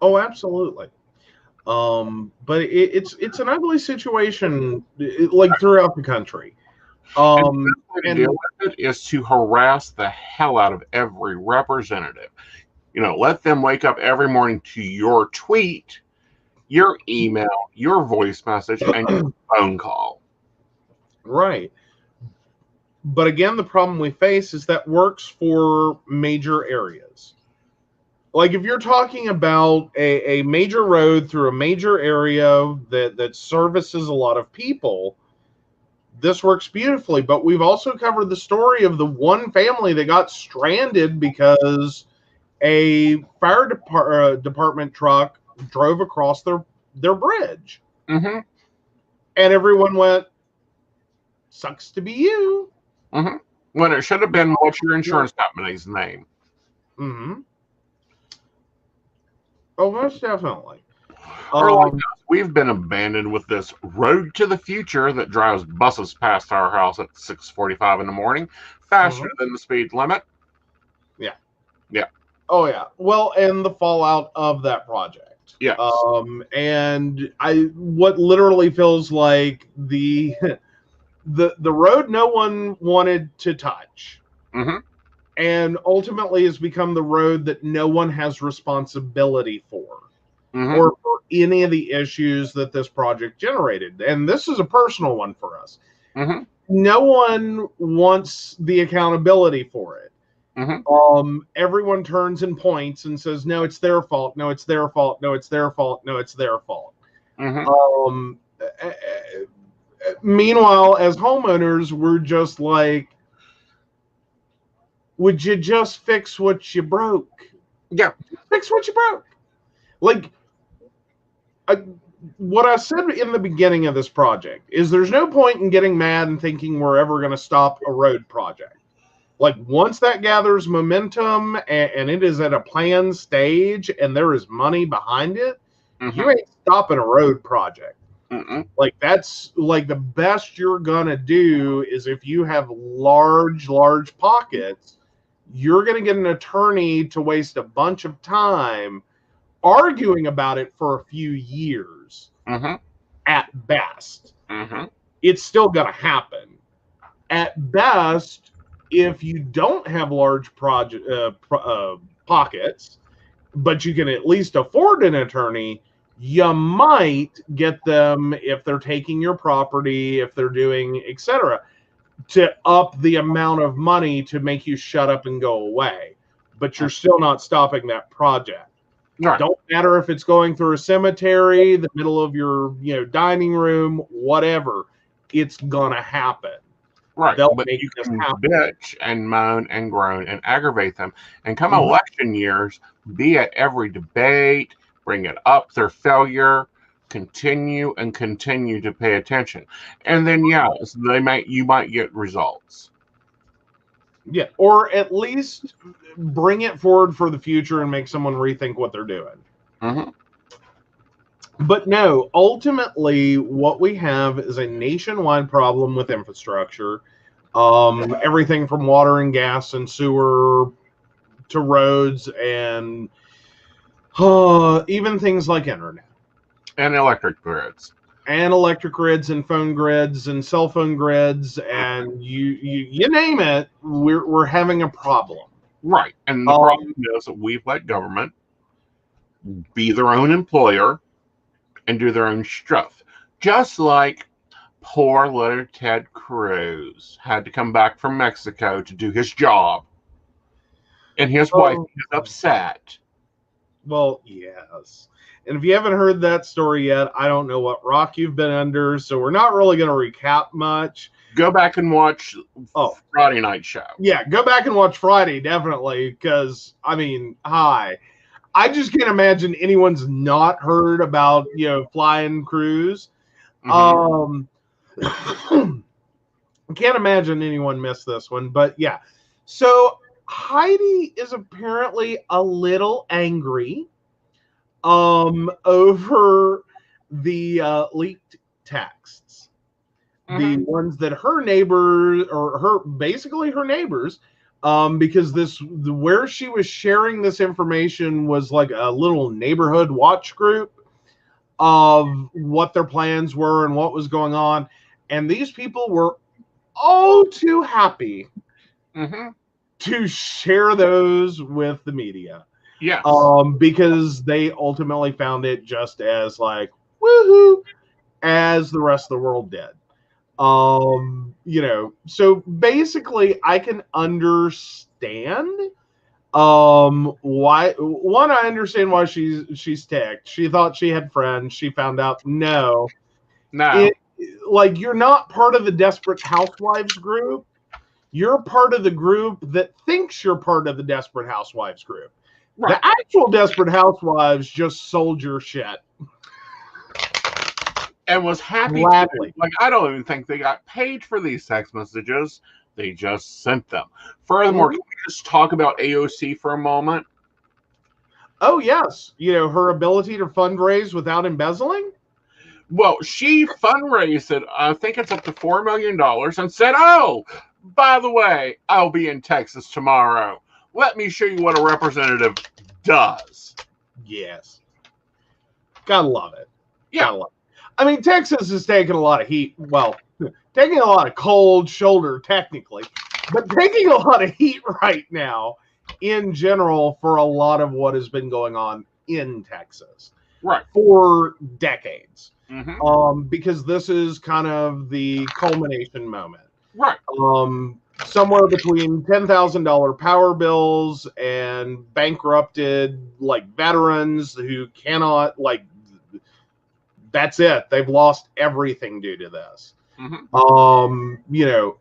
Oh, absolutely. But it's an ugly situation, like, throughout the country. And the way to deal with it is to harass the hell out of every representative. Let them wake up every morning to your tweet, your email, your voice message, and your phone call. Right. But again, the problem we face is that works for major areas. Like, if you're talking about a major road through a major area that services a lot of people, this works beautifully. But we've also covered the story of the one family that got stranded because a department truck drove across their bridge. Mm-hmm. And everyone went, sucks to be you. Mm-hmm. When it should have been, what's your insurance company's name? Mm-hmm. Oh, most definitely. Or like us, we've been abandoned with this road to the future that drives buses past our house at 6:45 in the morning, faster than the speed limit. Yeah. Yeah. Oh, yeah. Well, and the fallout of that project. Yes. And what literally feels like the road no one wanted to touch. Mm-hmm. And ultimately has become the road that no one has responsibility for. Mm-hmm. Or for any of the issues that this project generated. And this is a personal one for us. Mm-hmm. No one wants the accountability for it. Mm-hmm. Everyone turns and points and says, no, it's their fault. No, it's their fault. No, it's their fault. No, it's their fault. Mm-hmm. Meanwhile, as homeowners, we're just like, would you just fix what you broke? Yeah. Fix what you broke. Like, what I said in the beginning of this project is there's no point in getting mad and thinking we're ever going to stop a road project. Like, once that gathers momentum and it is at a planned stage and there is money behind it, you ain't stopping a road project. Like, that's like the best you're going to do is if you have large pockets, you're going to get an attorney to waste a bunch of time arguing about it for a few years at best. It's still going to happen. At best, if you don't have large pockets, but you can at least afford an attorney, you might get them, if they're taking your property, if they're doing, etc., to up the amount of money to make you shut up and go away. But you're still not stopping that project. Right. Don't matter if it's going through a cemetery, the middle of your dining room, whatever. It's gonna happen. Right. They'll but make you can bitch and moan and groan and aggravate them. And come election years, be at every debate, bring it up their failure, continue to pay attention. And then you might get results. Yeah, or at least bring it forward for the future and make someone rethink what they're doing. But no, ultimately, what we have is a nationwide problem with infrastructure. Everything from water and gas and sewer to roads and even things like internet. And electric grids. And electric grids and phone grids and cell phone grids and you name it, we're having a problem. Right. And the problem is that we've let government be their own employer and do their own stuff. Just like poor little Ted Cruz had to come back from Mexico to do his job. And his wife is upset. Well, yes. And if you haven't heard that story yet, I don't know what rock you've been under, so we're not really going to recap much. Go back and watch Friday night show. Yeah, go back and watch Friday, definitely, because, I mean, hi. I just can't imagine anyone's not heard about, Flying Cruz. Can't imagine anyone missed this one, but yeah. So Heidi is apparently a little angry over the leaked texts. The ones that her neighbors or her neighbors, because where she was sharing this information was like a little neighborhood watch group of what their plans were and what was going on. And these people were too happy to share those with the media. Yes. Because they ultimately found it just as like woohoo as the rest of the world did. So basically I can understand why I understand why she's ticked. She thought she had friends. She found out no. Like, you're not part of the Desperate Housewives group. You're part of the group that thinks you're part of the Desperate Housewives group. The actual Desperate Housewives just sold your shit. And was happy Gladly. to. Like, I don't even think they got paid for these text messages. They just sent them. Furthermore, can we just talk about AOC for a moment? Oh, yes. You know, her ability to fundraise without embezzling? Well, she fundraised it, I think it's up to $4 million, and said, oh, by the way, I'll be in Texas tomorrow. Let me show you what a representative does. Yes. Gotta love it. Yeah. Gotta love it. I mean, Texas is taking a lot of heat. Well, taking a lot of cold shoulder, technically, but taking a lot of heat right now in general for a lot of what has been going on in Texas. Right. For decades. Mm-hmm. Because this is kind of the culmination moment. Right. Somewhere between $10,000 power bills and bankrupted like veterans who cannot, like, that's it. They've lost everything due to this. Mm-hmm. You know,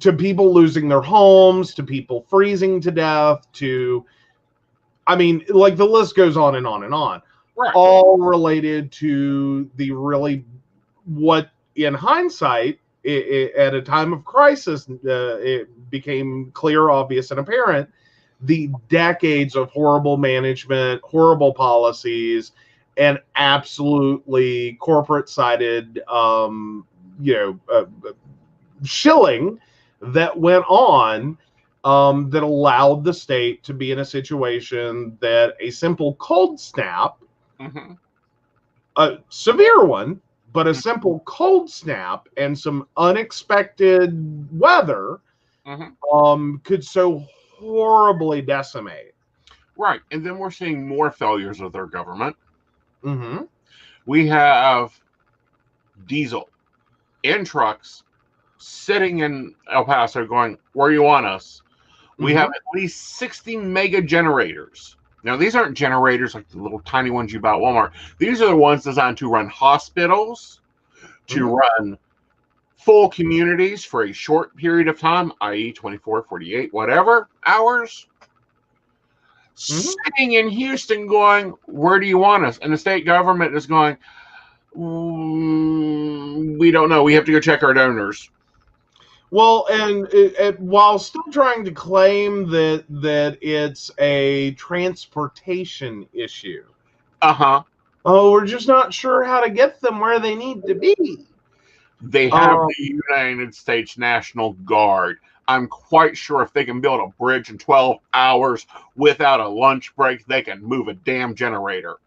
to people losing their homes, to people freezing to death, to, I mean, like, the list goes on and on and on. Right. All related to the really, what in hindsight, at a time of crisis, it became clear, obvious, and apparent, the decades of horrible management, horrible policies, and absolutely corporate-sided, shilling that went on, that allowed the state to be in a situation that a simple cold snap, mm-hmm. a severe one, but a simple cold snap and some unexpected weather, mm-hmm. Could so horribly decimate. Right. And then we're seeing more failures of their government. Mm-hmm. We have diesel and trucks sitting in El Paso going, where you want us? We have at least 60 mega generators. Now, these aren't generators like the little tiny ones you buy at Walmart. These are the ones designed to run hospitals, to run full communities for a short period of time, i.e. 24, 48, whatever hours. Sitting in Houston going, where do you want us? And the state government is going, we don't know. We have to go check our donors. Well, and while still trying to claim that it's a transportation issue. Uh-huh. Oh, we're just not sure how to get them where they need to be. They have the United States National Guard. I'm quite sure if they can build a bridge in 12 hours without a lunch break, they can move a damn generator.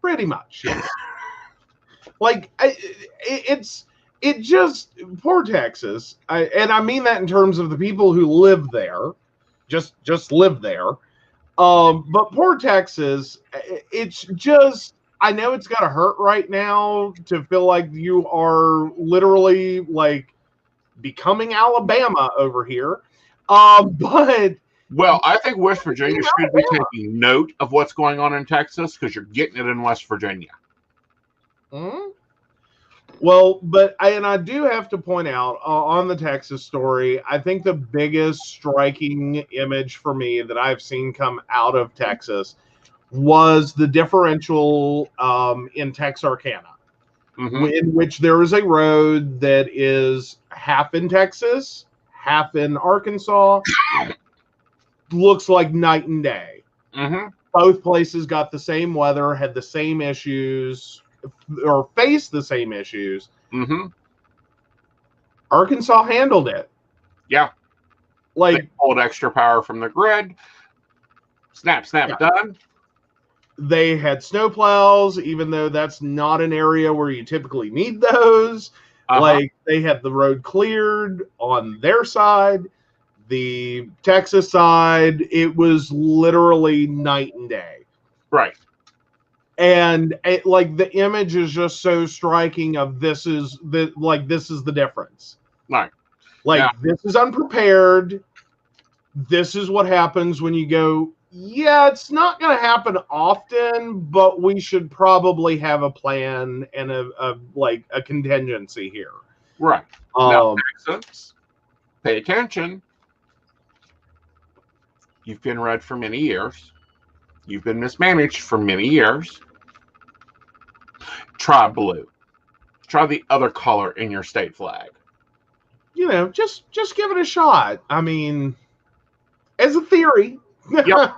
Pretty much, yeah. Like, it just, poor Texas, and I mean that in terms of the people who live there, just live there. But poor Texas, it's just, I know it's got to hurt right now to feel like you are literally like becoming Alabama over here. But well, I think West Virginia should be taking note of what's going on in Texas because you're getting it in West Virginia. Mm-hmm. Well, but I do have to point out on the Texas story, I think the biggest striking image for me that I've seen come out of Texas was the differential in Texarkana, in which there is a road that is half in Texas, half in Arkansas. Looks like night and day. Both places got the same weather, had the same issues, or faced the same issues. Arkansas handled it. Yeah. Like, they pulled extra power from the grid. Snap, done. They had snowplows, even though that's not an area where you typically need those. Like, they had the road cleared on their side. The Texas side, it was literally night and day. Right. And like, the image is just so striking of this is the difference. Right. Like, this is unprepared. This is what happens when you go, yeah, it's not going to happen often, but we should probably have a plan and a contingency here. Right. Now, Texans, pay attention. You've been red for many years. You've been mismanaged for many years. Try blue. Try the other color in your state flag. Just give it a shot. I mean, as a theory. Yep.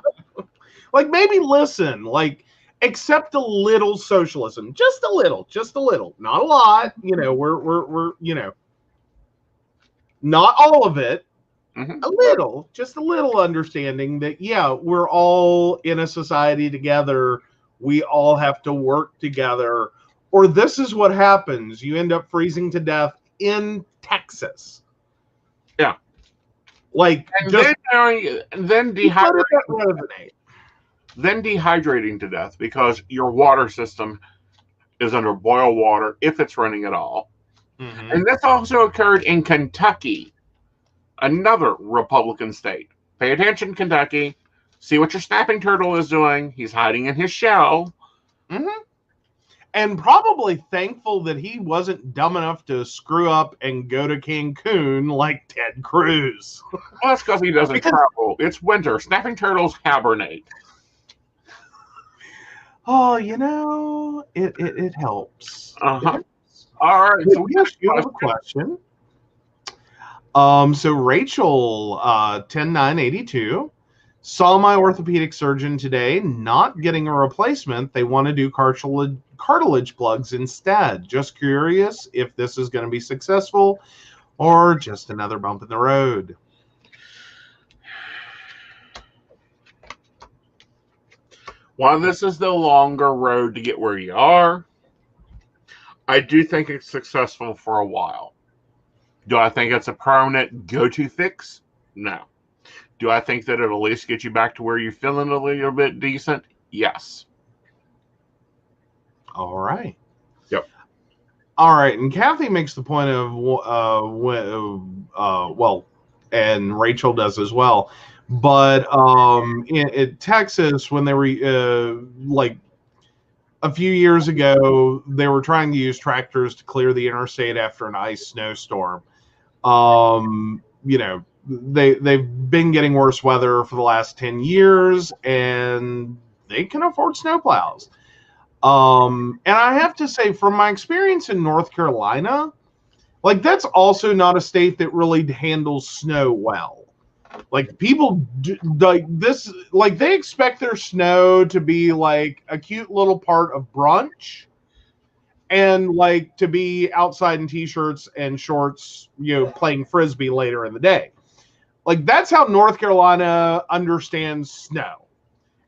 Like, maybe listen, like, accept a little socialism, just a little, not a lot. We're not all of it, Mm-hmm. just a little understanding that, yeah, we're all in a society together. We all have to work together, or this is what happens. You end up freezing to death in Texas. Yeah. Like, And just then dehydrating to death because your water system is under boil water if it's running at all. Mm-hmm. And this also occurred in Kentucky, another Republican state. Pay attention, Kentucky. See what your snapping turtle is doing. He's hiding in his shell. Mm-hmm. And probably thankful that he wasn't dumb enough to screw up and go to Cancun like Ted Cruz. Well, that's because he doesn't travel. It's winter. Snapping turtles hibernate. Oh, it helps. Uh-huh. All right. So we have a question. So Rachel, 10982, saw my orthopedic surgeon today, not getting a replacement. They want to do cartilage plugs instead. Just curious if this is going to be successful or just another bump in the road. While this is the longer road to get where you are, I do think it's successful for a while. Do I think it's a permanent go-to fix? No. Do I think that it'll at least get you back to where you're feeling a little bit decent? Yes. All right. Yep. All right. And Kathy makes the point of, and Rachel does as well. But in Texas, when they were like a few years ago, they were trying to use tractors to clear the interstate after an ice snowstorm. They've been getting worse weather for the last 10 years, and they can afford snowplows. And I have to say, from my experience in North Carolina, like, that's also not a state that really handles snow well. Like, people like this, like, they expect their snow to be like a cute little part of brunch, and like to be outside in t-shirts and shorts, playing frisbee later in the day. Like, that's how North Carolina understands snow.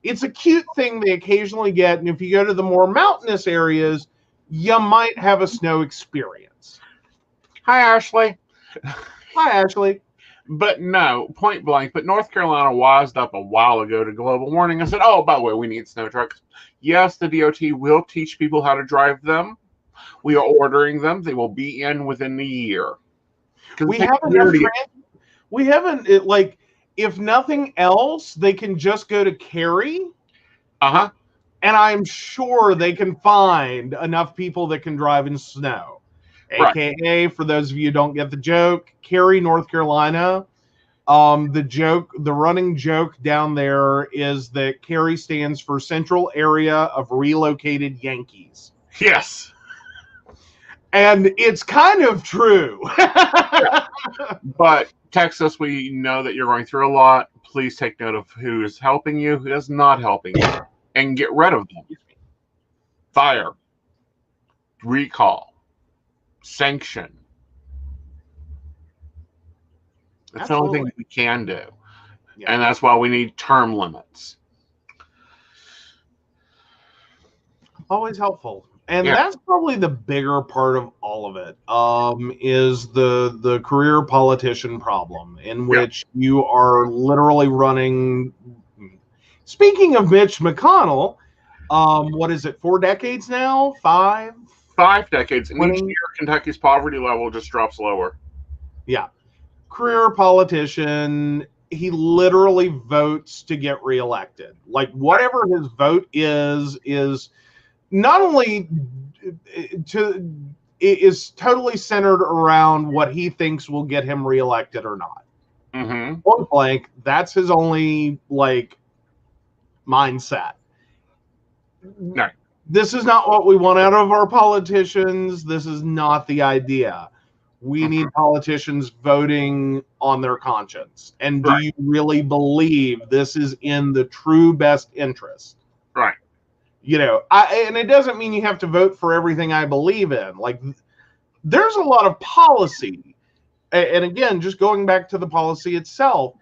It's a cute thing they occasionally get, and if you go to the more mountainous areas, you might have a snow experience. Hi, Ashley. Hi, Ashley. But no, point blank. But North Carolina wised up a while ago to global warming and said, oh, by the way, we need snow trucks. Yes, the DOT will teach people how to drive them. We are ordering them. They will be in within the year. We haven't, like, if nothing else, they can just go to Cary. Uh-huh. And I'm sure they can find enough people that can drive in snow. Right. AKA, for those of you who don't get the joke, Cary, North Carolina. The running joke down there is that Cary stands for Central Area of Relocated Yankees. Yes. And it's kind of true. Yeah. But Texas, we know that you're going through a lot. Please take note of who is helping you, who is not helping you, and get rid of them. Fire. Recall. Sanction. That's the only thing we can do. Yeah. And that's why we need term limits. Always helpful. And that's probably the bigger part of all of it, is the career politician problem, in which you are literally running. Speaking of Mitch McConnell, what is it, 4 decades now? 5? 5 decades. And each year, Kentucky's poverty level just drops lower. Yeah. Career politician. He literally votes to get reelected. Like, whatever his vote is not only is totally centered around what he thinks will get him reelected or not. Mm-hmm. Point blank, that's his only, like, mindset. No. This is not what we want out of our politicians. This is not the idea. We need politicians voting on their conscience. And do you really believe this is in the true best interest? Right. You know, and it doesn't mean you have to vote for everything I believe in. Like, there's a lot of policy. And again, just going back to the policy itself,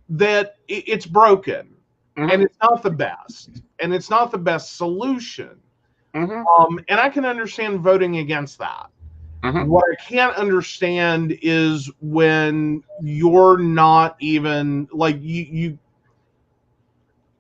that it's broken. And it's not the best. And it's not the best solution. And I can understand voting against that. What I can't understand is when you're not even, like, you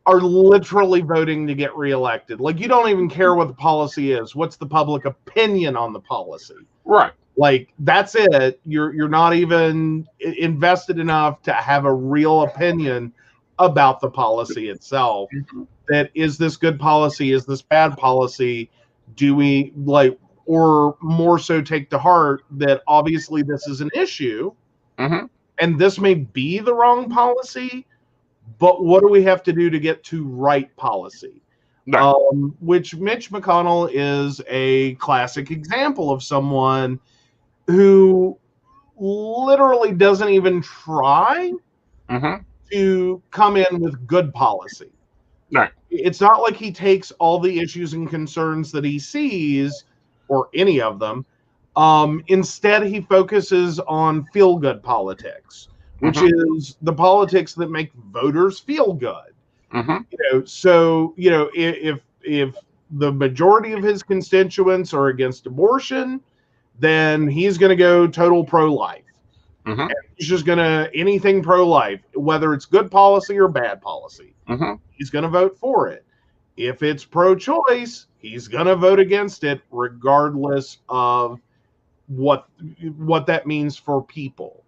are literally voting to get reelected. Like, you don't even care what the policy is. What's the public opinion on the policy? Right. Like, that's it. You're not even invested enough to have a real opinion about the policy itself. That, is this good policy? Is this bad policy? Do we, like, or more so take to heart that obviously this is an issue, and this may be the wrong policy, but what do we have to do to get to right policy? Which Mitch McConnell is a classic example of someone who literally doesn't even try to come in with good policy. It's not like he takes all the issues and concerns that he sees, or any of them. Instead, he focuses on feel-good politics, which is the politics that make voters feel good. You know, so, you know, if the majority of his constituents are against abortion, then he's going to go total pro-life. And he's just going to, anything pro-life, whether it's good policy or bad policy, he's going to vote for it. If it's pro-choice, he's going to vote against it, regardless of what that means for people.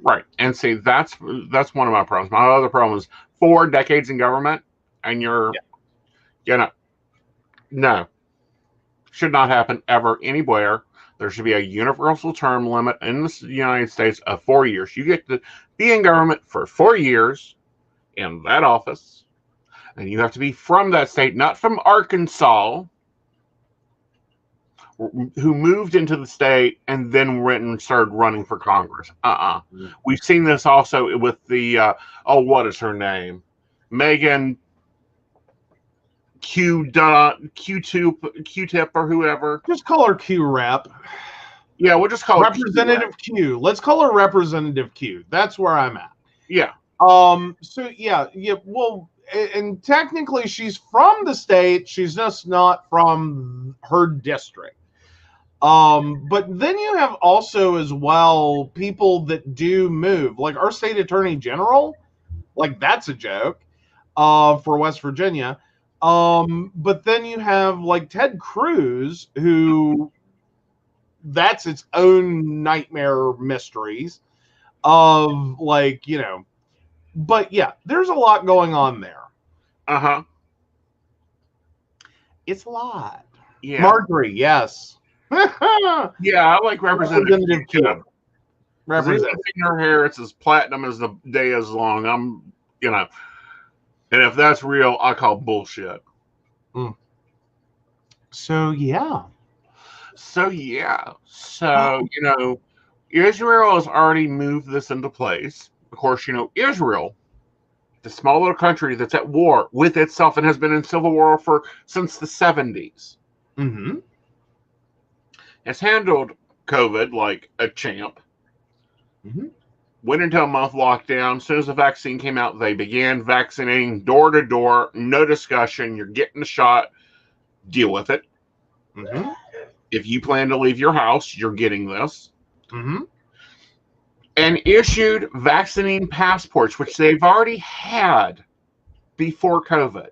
Right. And see, that's one of my problems. My other problem is 4 decades in government, and you're, you know, no, should not happen ever anywhere. There should be a universal term limit in the United States of 4 years. You get to be in government for 4 years in that office. And you have to be from that state, not from Arkansas, who moved into the state and then went and started running for Congress. We've seen this also with the, what is her name? Megan Q-Tip or whoever. Just call her Q-Rep. Yeah, we'll just call her Representative Q. Let's call her Representative Q. That's where I'm at. Yeah. So, yeah, well, and technically she's from the state, she's just not from her district. But then you have also as well people that do move, like our state attorney general, like that's a joke, for West Virginia. But then you have like Ted Cruz, who that's its own nightmare mysteries of, like, you know, but yeah, there's a lot going on there. It's a lot. Yeah. Marjorie, yes. Yeah, I like Representative Q. Representative. In her hair, it's as platinum as the day is long. I'm, you know, and if that's real, I call bullshit. So, yeah. So, you know, Israel has already moved this into place. Of course, you know, Israel, the small little country that's at war with itself and has been in civil war since the 70s. Has handled COVID like a champ. Went into a month lockdown. As soon as the vaccine came out, they began vaccinating door to door. No discussion. You're getting the shot. Deal with it. If you plan to leave your house, you're getting this. And issued vaccine passports, which they've already had before COVID.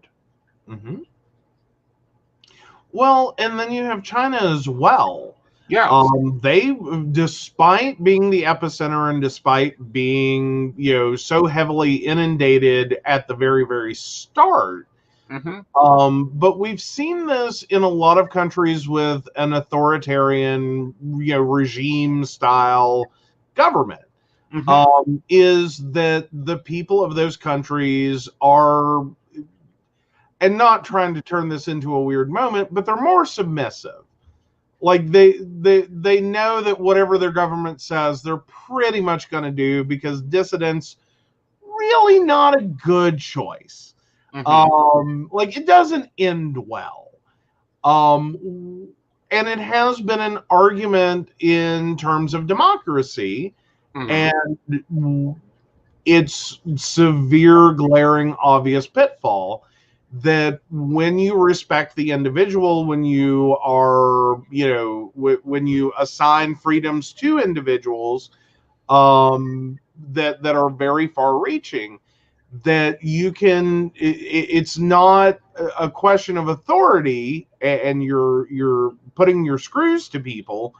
Well, and then you have China as well. Yeah. They, despite being the epicenter and despite being, you know, so heavily inundated at the very, very start, but we've seen this in a lot of countries with an authoritarian, you know, regime style government. Is that the people of those countries are and not trying to turn this into a weird moment, but they're more submissive. Like they know that whatever their government says, they're pretty much going to do, because dissidents really not a good choice. Like it doesn't end well. And it has been an argument in terms of democracy and its severe, glaring, obvious pitfall that when you respect the individual, when you are, when you assign freedoms to individuals that are very far-reaching, that you can, it's not a question of authority and you're putting your screws to people.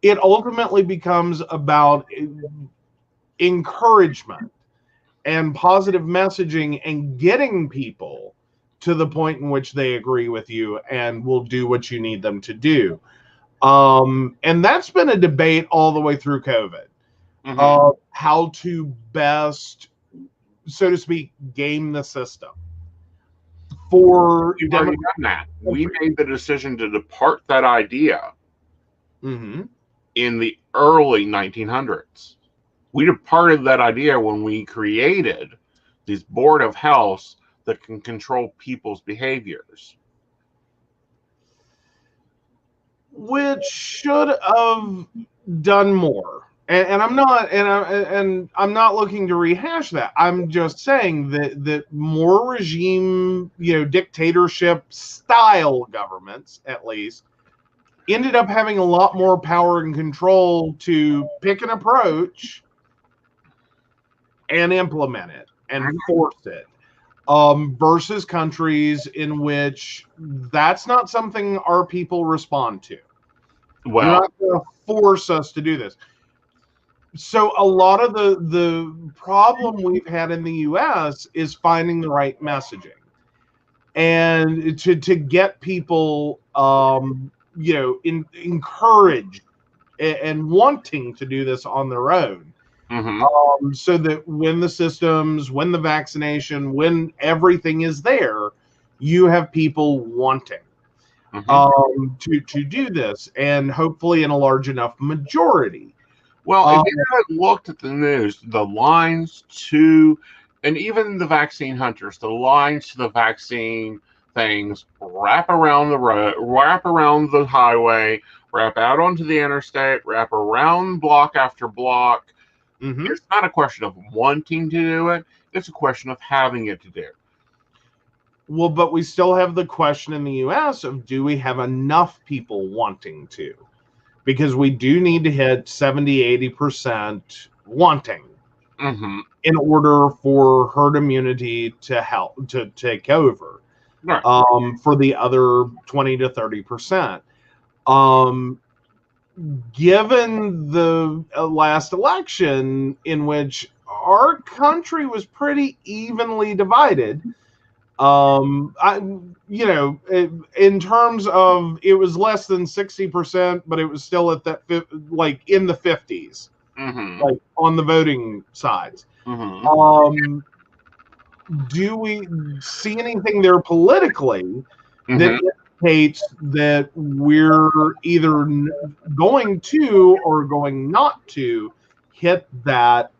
It ultimately becomes about encouragement and positive messaging and getting people to the point in which they agree with you and will do what you need them to do. And that's been a debate all the way through COVID. How to best, so to speak, game the system. We've already done that. We made the decision to depart that idea in the early 1900s. We departed that idea when we created these board of health that can control people's behaviors, which should have done more. And I'm not looking to rehash that. I'm just saying that more regime, dictatorship style governments, at least, ended up having a lot more power and control to pick an approach and implement it and force it, versus countries in which that's not something our people respond to. Well, you're not going to force us to do this. So a lot of the problem we've had in the U.S. is finding the right messaging and to get people, encouraged and wanting to do this on their own. So that when the systems, when the vaccination, when everything is there, you have people wanting to do this, and hopefully in a large enough majority. Well, if you haven't looked at the news, the lines to, and even the vaccine hunters, the lines to the vaccine things wrap around the road, wrap around the highway, wrap out onto the interstate, wrap around block after block. It's not a question of wanting to do it. It's a question of having it to do. Well, but we still have the question in the U.S. of, do we have enough people wanting to? Because we do need to hit 70-80% wanting in order for herd immunity to help to take over. Right. For the other 20 to 30%. Given the last election, in which our country was pretty evenly divided, in terms of, it was less than 60%, but it was still at that, like in the 50s, like on the voting sides. Do we see anything there politically that indicates that we're either going to or going not to hit that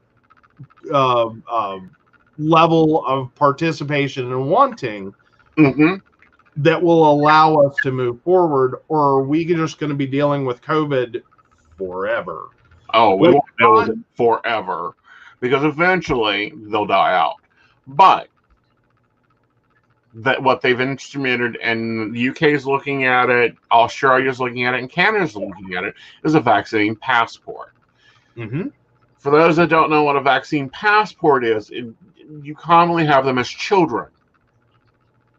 level of participation and wanting that will allow us to move forward? Or are we just going to be dealing with COVID forever? Oh, we won't deal with it forever, because eventually they'll die out. But that what they've instrumented, and the UK is looking at it, Australia is looking at it, and Canada is looking at it, is a vaccine passport. For those that don't know what a vaccine passport is, you commonly have them as children.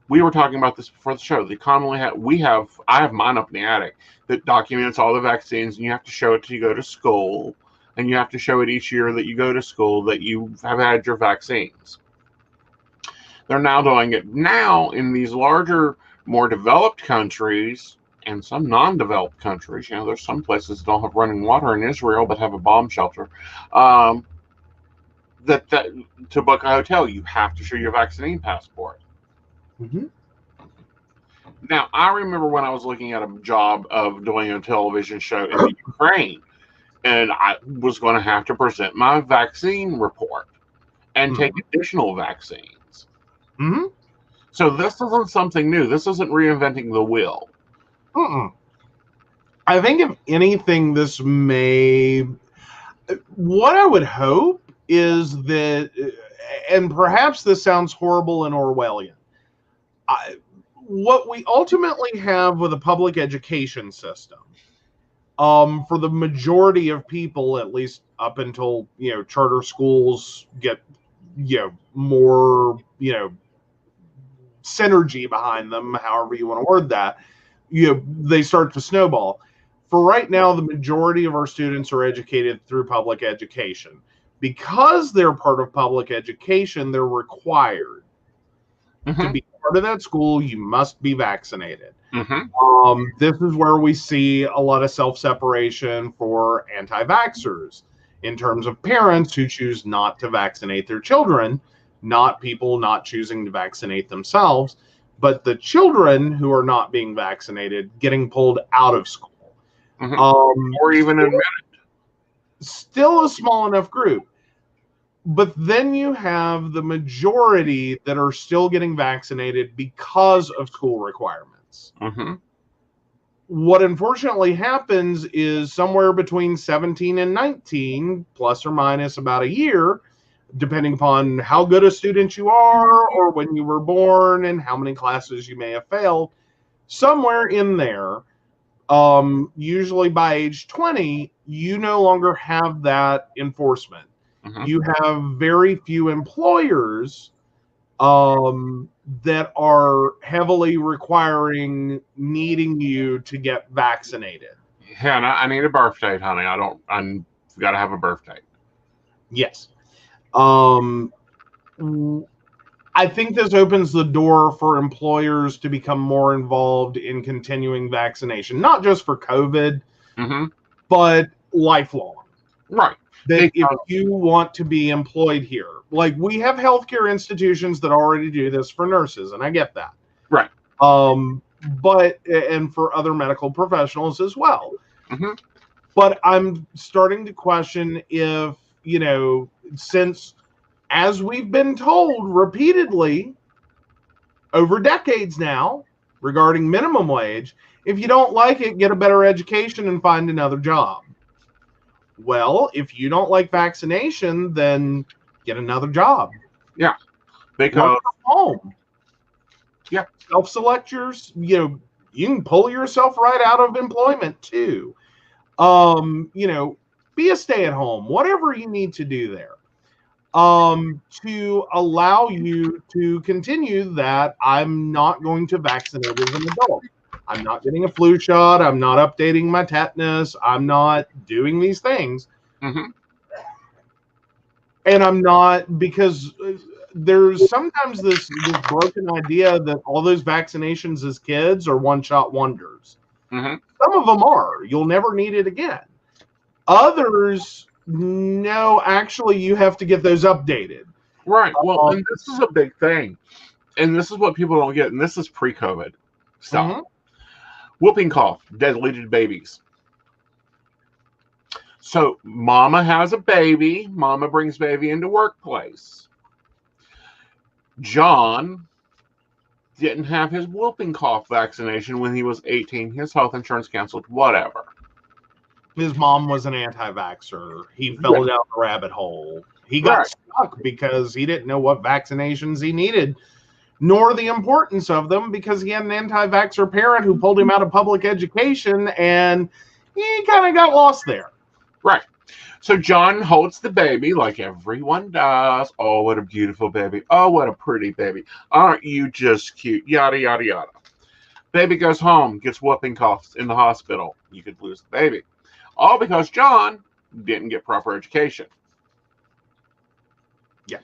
We were talking about this before the show. They commonly have, I have mine up in the attic that documents all the vaccines, and you have to show it till you go to school, and you have to show it each year that you go to school that you have had your vaccines. They're now doing it now in these larger, more developed countries and some non-developed countries. There's some places that don't have running water in Israel but have a bomb shelter. That to book a hotel, you have to show your vaccine passport. Now, I remember when I was looking at a job of doing a television show in the Ukraine, and I was going to have to present my vaccine report and take additional vaccines. Mm-hmm. So this isn't something new. This isn't reinventing the wheel. I think if anything, this may... What I would hope is that, and perhaps this sounds horrible and Orwellian, what we ultimately have with a public education system, for the majority of people, at least up until, charter schools get, more, synergy behind them, however you want to word that, they start to snowball. For right now, the majority of our students are educated through public education. Because they're part of public education, they're required to be part of that school. You must be vaccinated. This is where we see a lot of self-separation for anti-vaxxers in terms of parents who choose not to vaccinate their children, not people not choosing to vaccinate themselves, but the children who are not being vaccinated getting pulled out of school. Or even admitted. Still a small enough group. But then you have the majority that are still getting vaccinated because of school requirements. What unfortunately happens is somewhere between 17 and 19, plus or minus about a year, depending upon how good a student you are or when you were born and how many classes you may have failed, somewhere in there, usually by age 20, you no longer have that enforcement. You have very few employers that are heavily requiring needing you to get vaccinated. Hannah, I need a birth date, honey. I'm got to have a birth date. Yes. I think this opens the door for employers to become more involved in continuing vaccination, not just for COVID, but lifelong. Right. That if you want to be employed here, like we have healthcare institutions that already do this for nurses, and I get that. Right. But, and for other medical professionals as well. But I'm starting to question if, since, as we've been told repeatedly over decades now regarding minimum wage, if you don't like it, get a better education and find another job. Well, if you don't like vaccination, then get another job. Yeah. Because work from home. Yeah. Self-select yours, you can pull yourself right out of employment too. Be a stay-at-home, whatever you need to do there. To allow you to continue that I'm not going to vaccinate as an adult. I'm not getting a flu shot. I'm not updating my tetanus. I'm not doing these things. And I'm not, because there's sometimes this broken idea that all those vaccinations as kids are one-shot wonders. Some of them are. You'll never need it again. Others, no, actually, you have to get those updated. Right. Well, and this is a big thing. And this is what people don't get. And this is pre-COVID stuff. Whooping cough, deleted babies. So mama has a baby. Mama brings baby into workplace. John didn't have his whooping cough vaccination when he was 18. His health insurance canceled, whatever. His mom was an anti-vaxxer. He fell down the rabbit hole. He got stuck because he didn't know what vaccinations he needed, nor the importance of them, because he had an anti-vaxxer parent who pulled him out of public education, and he kind of got lost there. Right. So John holds the baby like everyone does. Oh, what a beautiful baby. Oh, what a pretty baby. Aren't you just cute? Yada, yada, yada. Baby goes home, gets whooping coughs in the hospital. You could lose the baby. All because John didn't get proper education. Yeah.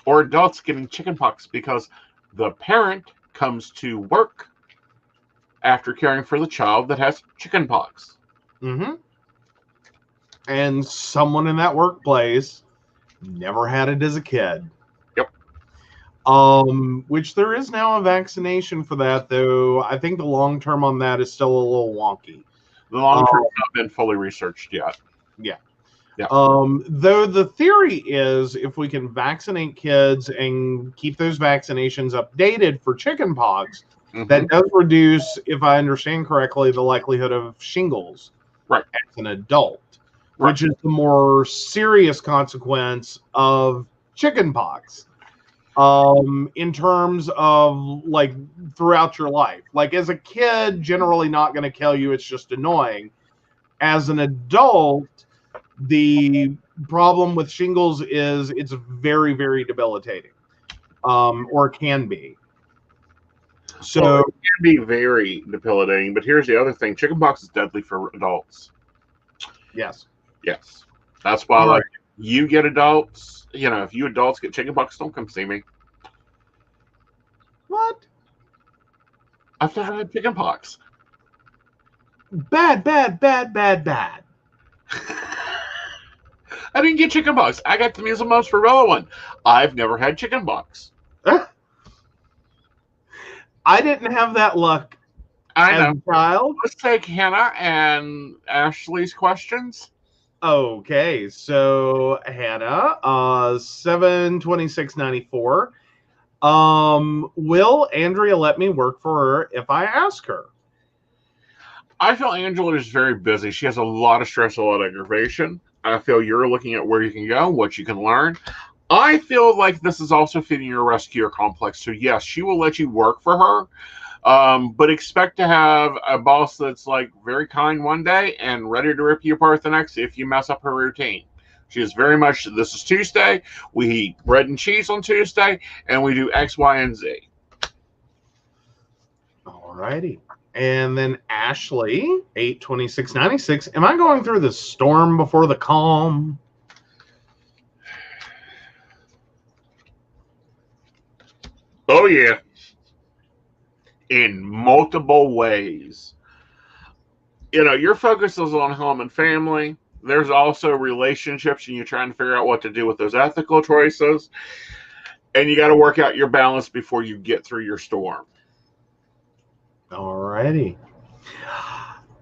Or adults getting chickenpox because the parent comes to work after caring for the child that has chickenpox. And someone in that workplace never had it as a kid. Yep. Which there is now a vaccination for that, though I think the long term on that is still a little wonky. The long term not been fully researched yet. Yeah. Yeah. Though the theory is if we can vaccinate kids and keep those vaccinations updated for chickenpox, that does reduce, if I understand correctly, the likelihood of shingles right. as an adult, which is the more serious consequence of chickenpox. In terms of like throughout your life, like as a kid, generally not going to kill you. It's just annoying. As an adult, the problem with shingles is it's very, very debilitating, or can be. So well, it can be very debilitating. But here's the other thing: chickenpox is deadly for adults. Yes. That's why, like, you get adults. You know, if you adults get chickenpox, don't come see me. What? I've never had chickenpox. Bad. I didn't get chickenpox. I got the measles, mumps, rubella one. I've never had chickenpox. I didn't have that luck as a child. Let's take Hannah and Ashley's questions. Okay, so Hannah, 7/26/94. Will Andrea let me work for her if I ask her? I feel Angela is very busy. She has a lot of stress, a lot of aggravation. I feel you're looking at where you can go, what you can learn. I feel like this is also feeding your rescuer complex. So yes, she will let you work for her. But expect to have a boss that's like very kind one day and ready to rip you apart the next if you mess up her routine. She is very much, this is Tuesday, we eat bread and cheese on Tuesday, and we do X, Y, and Z. All righty. And then Ashley, 8/26/96. Am I going through the storm before the calm? Oh, yeah. In multiple ways. You know, your focus is on home and family. There's also relationships, and you're trying to figure out what to do with those ethical choices. And you got to work out your balance before you get through your storm. All righty.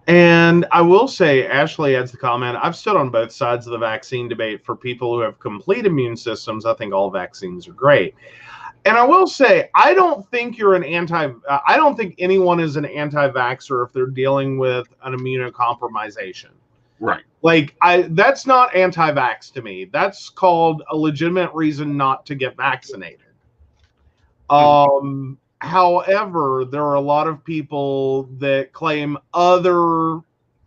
And I will say, Ashley adds the comment, I've stood on both sides of the vaccine debate. For people who have complete immune systems, I think all vaccines are great. And I will say, I don't think I don't think anyone is an anti-vaxxer if they're dealing with an immunocompromisation. Right. Like, that's not anti-vax to me. That's called a legitimate reason not to get vaccinated. However, there are a lot of people that claim other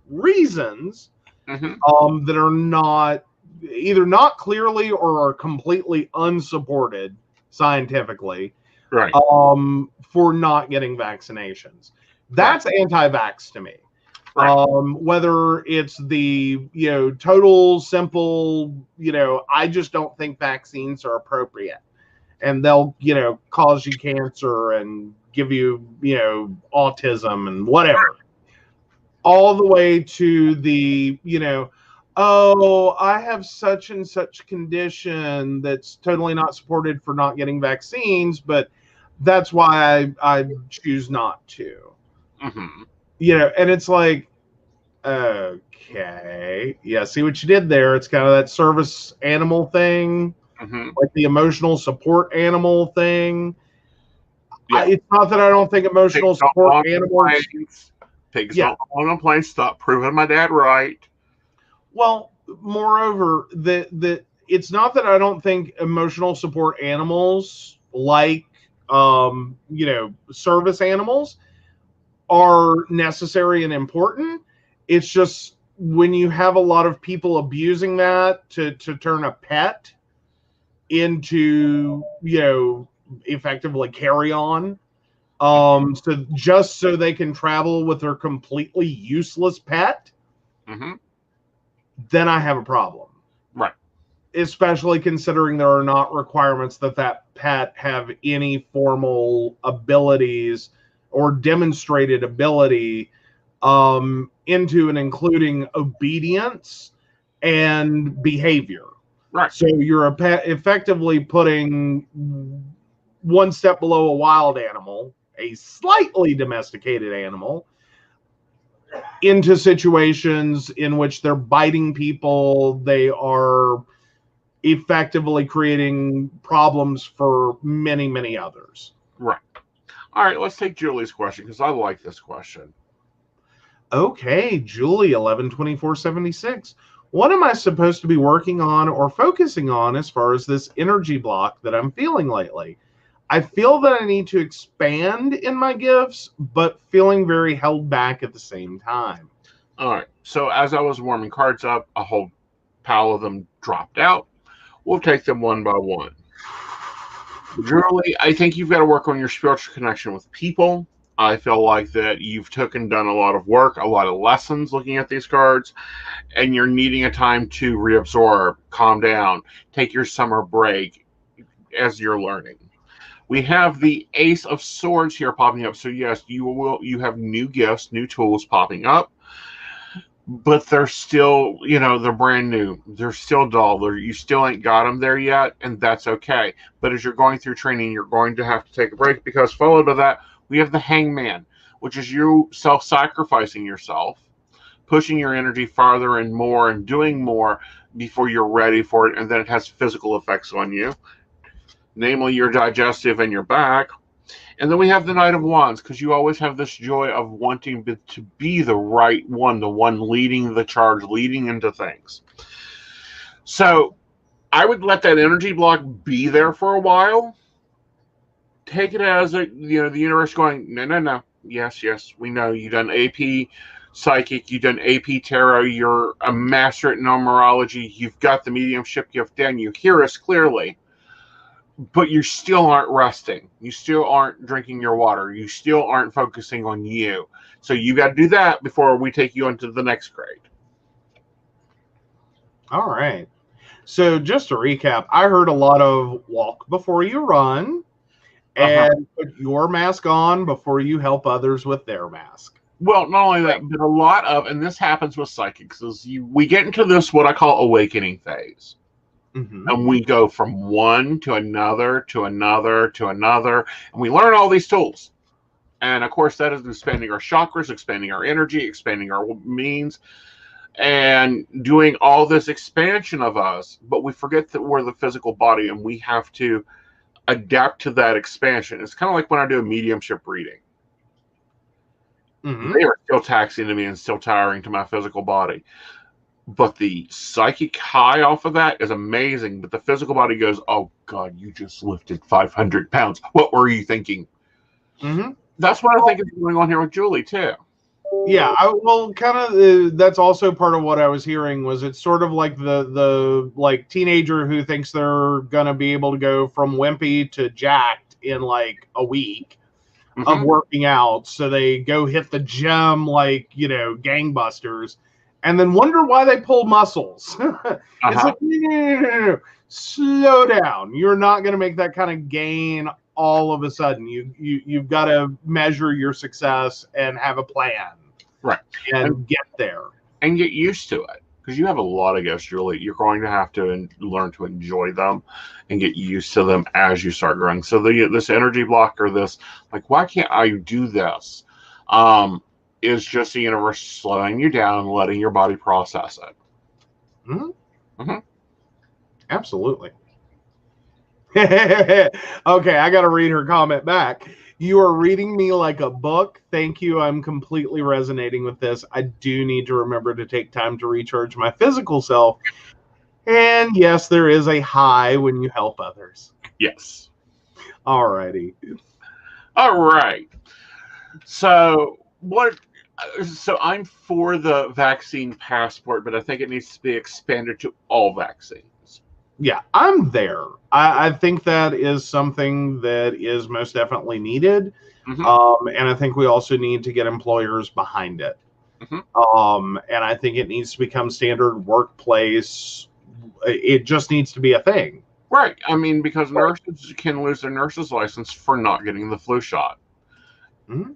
reasons that are not either not clearly or are completely unsupported scientifically, right? For not getting vaccinations. That's anti-vax to me. Right. Whether it's the total simple, I just don't think vaccines are appropriate, and they'll cause you cancer and give you autism and whatever, all the way to the oh, I have such and such condition that's totally not supported for not getting vaccines, but that's why I choose not to. And it's like, okay, yeah, see what you did there. It's kind of that service animal thing, like the emotional support animal thing. Yeah. It's not that I don't think emotional support animals. Pigs don't on a plane. Stop proving my dad right. Well, moreover, it's not that I don't think emotional support animals, like service animals, are necessary and important. It's just when you have a lot of people abusing that to turn a pet into effectively carry on, so just so they can travel with their completely useless pet, then I have a problem. Right. Especially considering there are not requirements that pet have any formal abilities or demonstrated ability into and including obedience and behavior. Right. So you're effectively putting one step below a wild animal, a slightly domesticated animal, into situations in which they're biting people. They are effectively creating problems for many, many others. Right. All right, let's take Julie's question because I like this question. Okay, Julie, 112476. What am I supposed to be working on or focusing on as far as this energy block that I'm feeling lately? I feel that I need to expand in my gifts, but feeling very held back at the same time. All right, so as I was warming cards up, a whole pile of them dropped out. We'll take them one by one. Julie, I think you've got to work on your spiritual connection with people. I feel like that you've done a lot of work, a lot of lessons looking at these cards, and you're needing a time to reabsorb, calm down, take your summer break as you're learning. We have the Ace of Swords here popping up. So yes, you have new gifts, new tools popping up, but they're still, they're brand new. They're still dull. You still ain't got them there yet, and that's okay. But as you're going through training, you're going to have to take a break, because followed by that, we have the Hangman, which is you self-sacrificing yourself, pushing your energy farther and more and doing more before you're ready for it, and then it has physical effects on you, namely your digestive and your back. And then we have the Knight of Wands, because you always have this joy of wanting to be the right one, the one leading the charge, leading into things. So I would let that energy block be there for a while. Take it as the universe going, no. Yes, we know you've done AP Psychic, you've done AP Tarot, you're a master at numerology, you've got the mediumship gift down, you hear us clearly. But you still aren't resting. You still aren't drinking your water. You still aren't focusing on you. So you got to do that before we take you into the next grade. All right. So just to recap, I heard a lot of walk before you run, and put your mask on before you help others with their mask. Well, not only that, but a lot of, and this happens with psychics, is we get into this, what I call awakening phase. Mm-hmm. And we go from one to another, to another, to another, and we learn all these tools. And of course, that is expanding our chakras, expanding our energy, expanding our means, and doing all this expansion of us. But we forget that we're the physical body, and we have to adapt to that expansion. It's kind of like when I do a mediumship reading. Mm-hmm. They are still taxing to me and still tiring to my physical body. But the psychic high off of that is amazing. But the physical body goes, oh, God, you just lifted 500 pounds. What were you thinking? Mm-hmm. That's what I think is going on here with Julie, too. Yeah, that's also part of what I was hearing, was it's sort of like the like teenager who thinks they're going to be able to go from wimpy to jacked in like a week of working out. So they go hit the gym like, gangbusters, and then wonder why they pull muscles. It's like, no. Slow down. You're not going to make that kind of gain all of a sudden. You've got to measure your success and have a plan. Right. And get there. And get used to it. Because you have a lot of gifts, Julie. You're going to have to learn to enjoy them and get used to them as you start growing. So this energy block, or this, like, why can't I do this? Is just the universe slowing you down and letting your body process it. Mm-hmm. Mm-hmm. Absolutely. Okay, I got to read her comment back. You are reading me like a book. Thank you. I'm completely resonating with this. I do need to remember to take time to recharge my physical self. And yes, there is a high when you help others. Yes. All righty. All right. So I'm for the vaccine passport, but I think it needs to be expanded to all vaccines. Yeah, I'm there. I think that is something that is most definitely needed. Mm-hmm. And I think we also need to get employers behind it. Mm-hmm. And I think it needs to become standard workplace. It just needs to be a thing. Right. I mean, because nurses can lose their nurse's license for not getting the flu shot. Mm-hmm.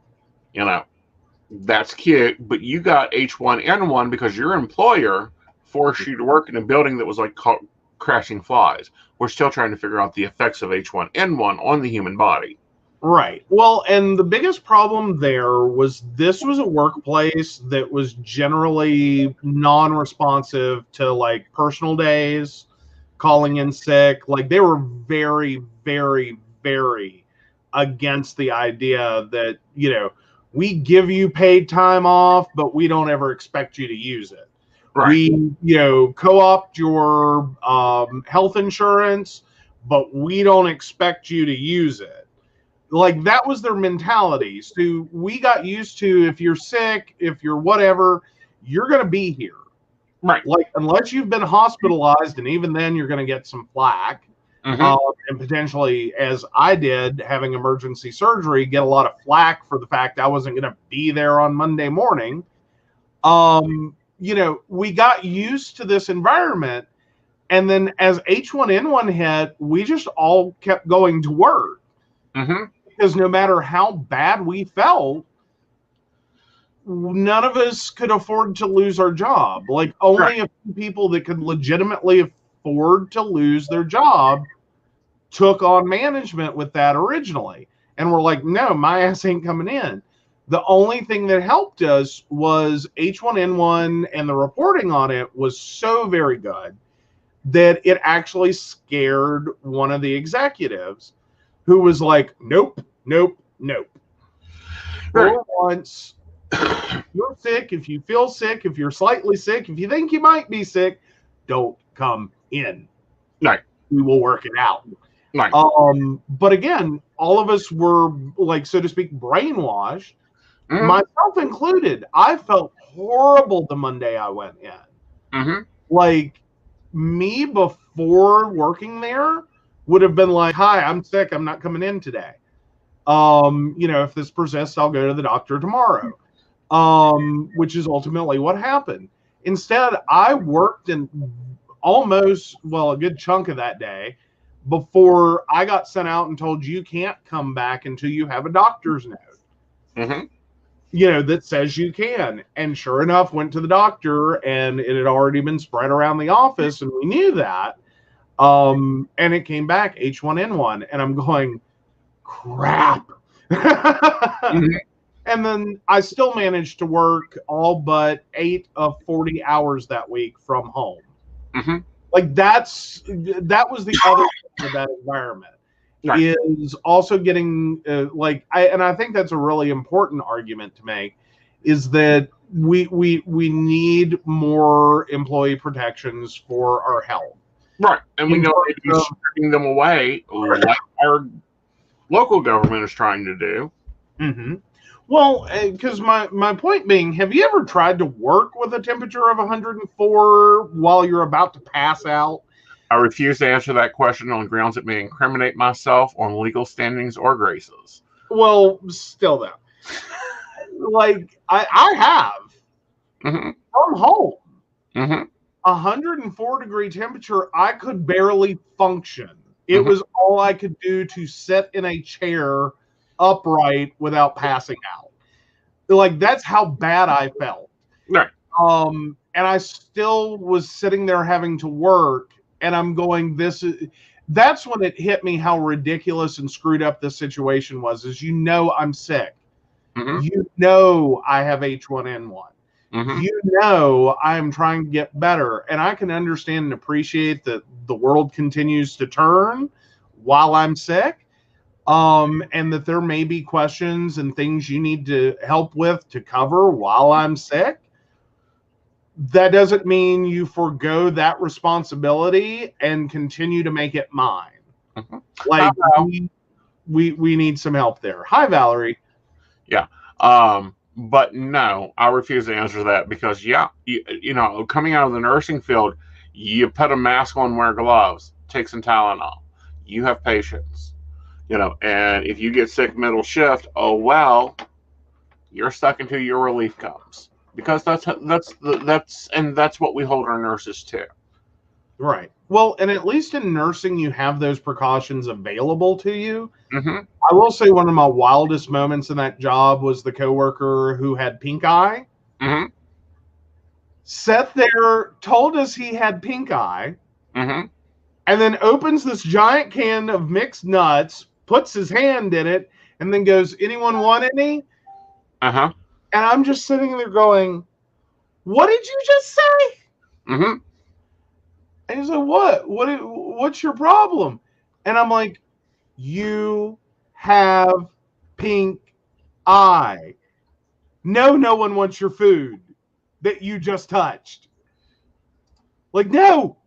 That's cute, but you got H1N1 because your employer forced you to work in a building that was like crashing flies. We're still trying to figure out the effects of H1N1 on the human body. Right. Well, and the biggest problem there was this was a workplace that was generally non-responsive to like personal days, calling in sick. Like they were very, very, very against the idea that, you know, we give you paid time off, but we don't ever expect you to use it. Right. We, you know, co-opt your health insurance, but we don't expect you to use it. Like that was their mentality. So we got used to, if you're sick, if you're whatever, you're going to be here. Right. Like unless you've been hospitalized, and even then you're going to get some flack. And potentially, as I did, having emergency surgery, get a lot of flack for the fact I wasn't going to be there on Monday morning. You know, we got used to this environment. And then as H1N1 hit, we just all kept going to work. Because no matter how bad we felt, none of us could afford to lose our job. Like only a few people that could legitimately afford to lose their job took on management with that originally. And we're like, no, my ass ain't coming in. The only thing that helped us was H1N1, and the reporting on it was so very good that it actually scared one of the executives who was like, nope, nope, nope. For once, you're sick, if you feel sick, if you're slightly sick, if you think you might be sick, don't come in. Right. We will work it out. Right. But again, all of us were, like, so to speak, brainwashed, myself included. I felt horrible the Monday I went in. Like, me before working there would have been like, hi, I'm sick, I'm not coming in today. You know, if this persists, I'll go to the doctor tomorrow. Which is ultimately what happened. Instead, I worked in almost, well, a good chunk of that day before I got sent out and told you can't come back until you have a doctor's note. You know, that says you can. And sure enough, went to the doctor, and it had already been spread around the office, and we knew that. And it came back H1N1, and I'm going, crap. And then I still managed to work all but 8 of 40 hours that week from home. Like that was the other thing of that environment. Is also getting I think that's a really important argument to make, is that we need more employee protections for our health. Right. And we know if you're stripping them away, like our local government is trying to do. Well, because my point being, have you ever tried to work with a temperature of 104 while you're about to pass out? I refuse to answer that question on grounds that may incriminate myself on legal standings or graces. Well, still though. Like, I have. From home. 104-degree temperature, I could barely function. It was all I could do to sit in a chair upright without passing out. Like, that's how bad I felt. Right. And I still was sitting there having to work, and I'm going, that's when it hit me how ridiculous and screwed up this situation was, is, you know, I'm sick. You know, I have H1N1. You know, I'm trying to get better, and I can understand and appreciate that the world continues to turn while I'm sick. And that there may be questions and things you need to help with to cover while I'm sick. That doesn't mean you forego that responsibility and continue to make it mine. Like, we need some help there. Hi, Valerie. Yeah. But no, I refuse to answer that because, you know, coming out of the nursing field, you put a mask on, wear gloves, take some Tylenol. You have patience. You know, and if you get sick middle shift, oh well, you're stuck until your relief comes, because that's what we hold our nurses to. Right. Well, and at least in nursing, you have those precautions available to you. I will say one of my wildest moments in that job was the coworker who had pink eye. Sat there, told us he had pink eye. and then opens this giant can of mixed nuts, puts his hand in it, and then goes, "Anyone want any?" Uh-huh. And I'm just sitting there going, "What did you just say?" Mm-hmm. And he's like, what's your problem? And I'm like, "You have pink eye. No one wants your food that you just touched. Like, no,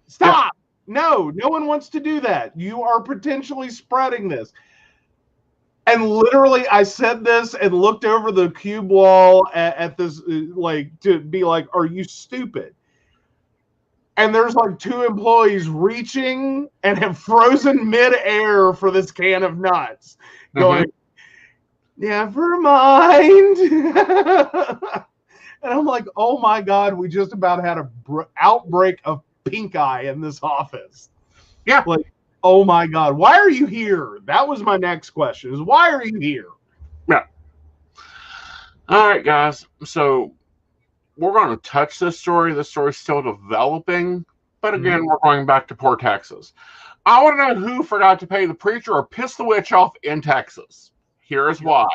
stop. No one wants to do that. You are potentially spreading this." And literally, I said this and looked over the cube wall at this, like, to be like, "Are you stupid?" And there's like 2 employees reaching and have frozen midair for this can of nuts, going, "Never mind." And I'm like, "Oh my God, we just about had a outbreak of pink eye in this office." Yeah. Like, oh my God, why are you here? That was my next question, is why are you here? Yeah. All right, guys. So we're going to touch this story. The story's still developing. But again, we're going back to poor Texas. I want to know who forgot to pay the preacher or piss the witch off in Texas. Here's why.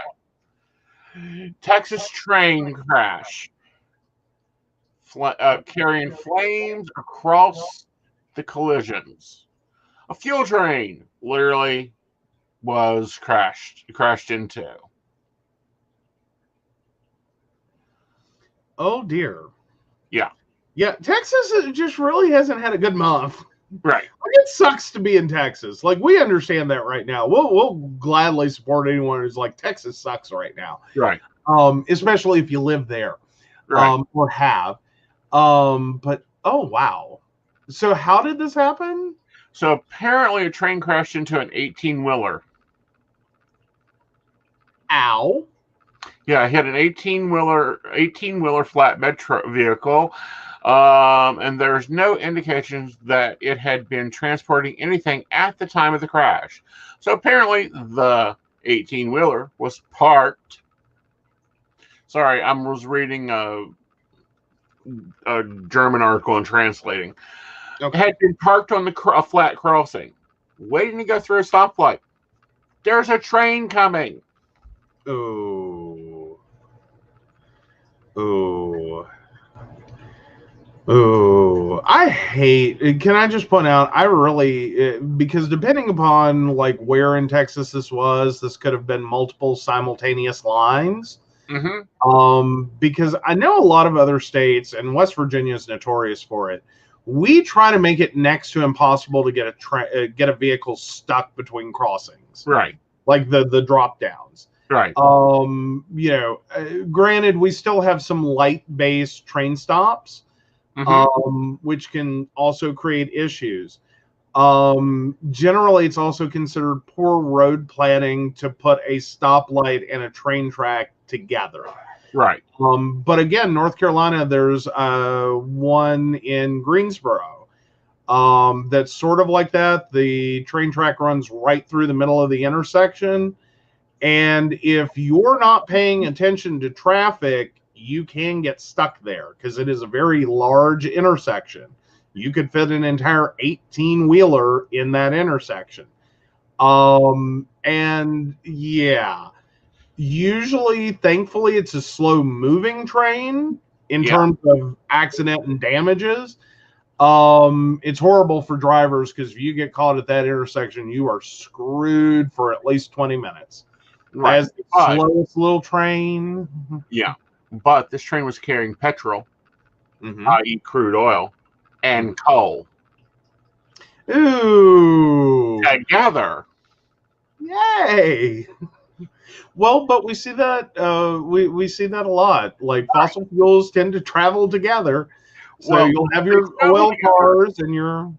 Texas train crash. Carrying flames across the collisions. A fuel train literally was crashed into. Oh dear. Yeah. Texas just really hasn't had a good month. Right. Like, it sucks to be in Texas. Like, we understand that right now. We'll gladly support anyone who's like, Texas sucks right now. Right. Especially if you live there. Right. Or have. But oh wow. So how did this happen? So apparently a train crashed into an 18-wheeler. Ow. Yeah, it hit an 18-wheeler flatbed vehicle. And there's no indications that it had been transporting anything at the time of the crash. So apparently the 18-wheeler was parked. Sorry, I was reading a German article and translating. Okay. It had been parked on a flat crossing, waiting to go through a stoplight. There's a train coming. Ooh. I hate. Can I just point out? I really, because depending upon like where in Texas this could have been multiple simultaneous lines. Because I know a lot of other states, and West Virginia is notorious for it. We try to make it next to impossible to get a vehicle stuck between crossings. Right. Like the drop downs. Right. Granted, we still have some light-based train stops, which can also create issues. Generally, it's also considered poor road planning to put a stoplight and a train track together. Right. But again, North Carolina, there's one in Greensboro that's sort of like that. The train track runs right through the middle of the intersection. And if you're not paying attention to traffic, you can get stuck there because it is a very large intersection. You could fit an entire 18-wheeler in that intersection. And yeah, usually, thankfully, it's a slow-moving train in terms of accident and damages. It's horrible for drivers because if you get caught at that intersection, you are screwed for at least 20 minutes. Right. As the slowest little train. Yeah. But this train was carrying petrol, i.e. crude oil, and coal. Ooh. Together. Yay. Well, but we see that we see that a lot. Like fossil fuels tend to travel together. So you'll have your oil cars and your...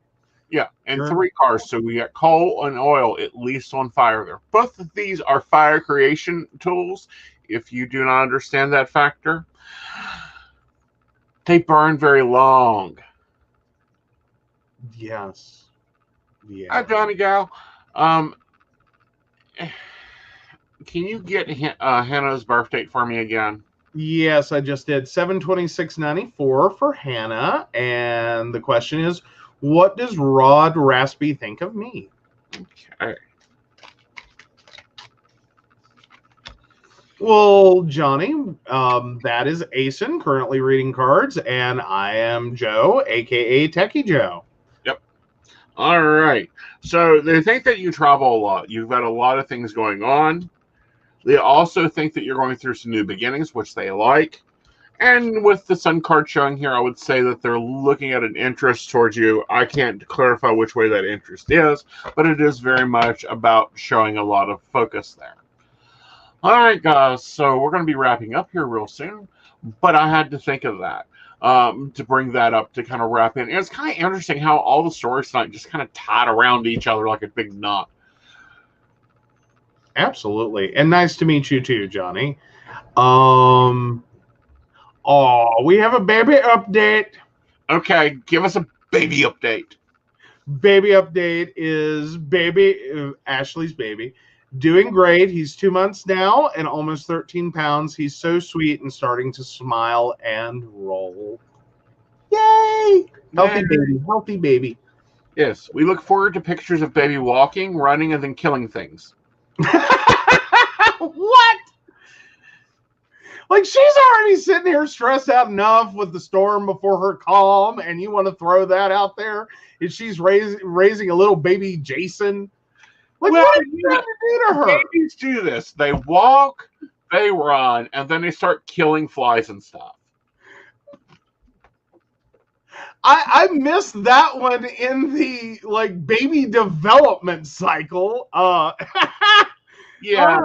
Yeah, and 3 cars. So we got coal and oil at least on fire there. Both of these are fire creation tools. If you do not understand that factor, they burn very long. Yes. Yeah. Hi, Johnny Gal. Can you get Hannah's birth date for me again? Yes, I just did 7/26/94 for Hannah. And the question is, What does Rod Raspy think of me? Okay. Well, Johnny, that is Aeson, currently reading cards, and I am Joe, aka Techy Joe. Yep. All right. So they think that you travel a lot. You've got a lot of things going on. They also think that you're going through some new beginnings, which they like. And with the sun card showing here, I would say that they're looking at an interest towards you. I can't clarify which way that interest is, but it is very much about showing a lot of focus there. All right, guys, so we're going to be wrapping up here real soon, but I had to think of that to bring that up to kind of wrap in. And it's kind of interesting how all the stories tonight just kind of tied around each other like a big knot. Absolutely. And nice to meet you too, Johnny. We have a baby update. Okay, give us a baby update. Baby update is Ashley's baby. Doing great. He's 2 months now and almost 13 pounds. He's so sweet and starting to smile and roll. Yay! Healthy baby. Healthy baby. Yes, we look forward to pictures of baby walking, running, and then killing things. What? Like, she's already sitting here stressed out enough with the storm before her calm, and you want to throw that out there? And she's raising a little baby Jason. Like, well, what are you trying to do to her? Babies do this. They walk, they run, and then they start killing flies and stuff. I missed that one in the baby development cycle. Yeah,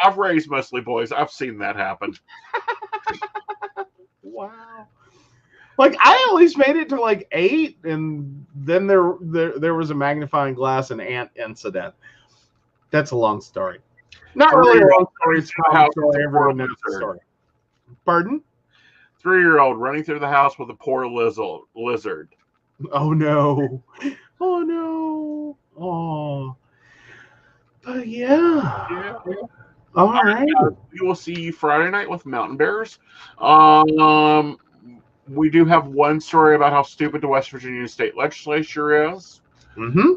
I've raised mostly boys. I've seen that happen. Wow. I at least made it to 8, and then there was a magnifying glass and ant incident. That's a long story. Not really a long story. It's a common story. Everyone knows the story. Pardon? 3-year-old running through the house with a poor lizard. Oh no! Oh no! Oh. But yeah. All right. We will see you Friday night with Mountain Bears. We do have one story about how stupid the West Virginia state legislature is. Mm-hmm.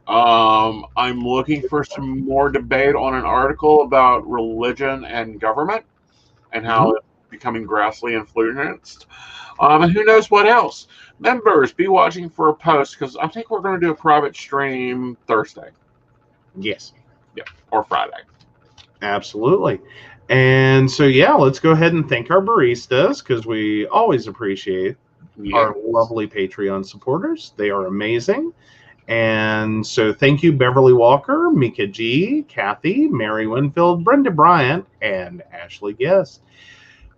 I'm looking for some more debate on an article about religion and government and how it's becoming grossly influenced. And who knows what else. Members, be watching for a post because I think we're going to do a private stream Thursday. Yes. Yeah, or Friday. Absolutely. And so, yeah, let's go ahead and thank our baristas because we always appreciate our lovely Patreon supporters. They are amazing. And so thank you, Beverly Walker, Mika G, Kathy, Mary Winfield, Brenda Bryant, and Ashley Guest.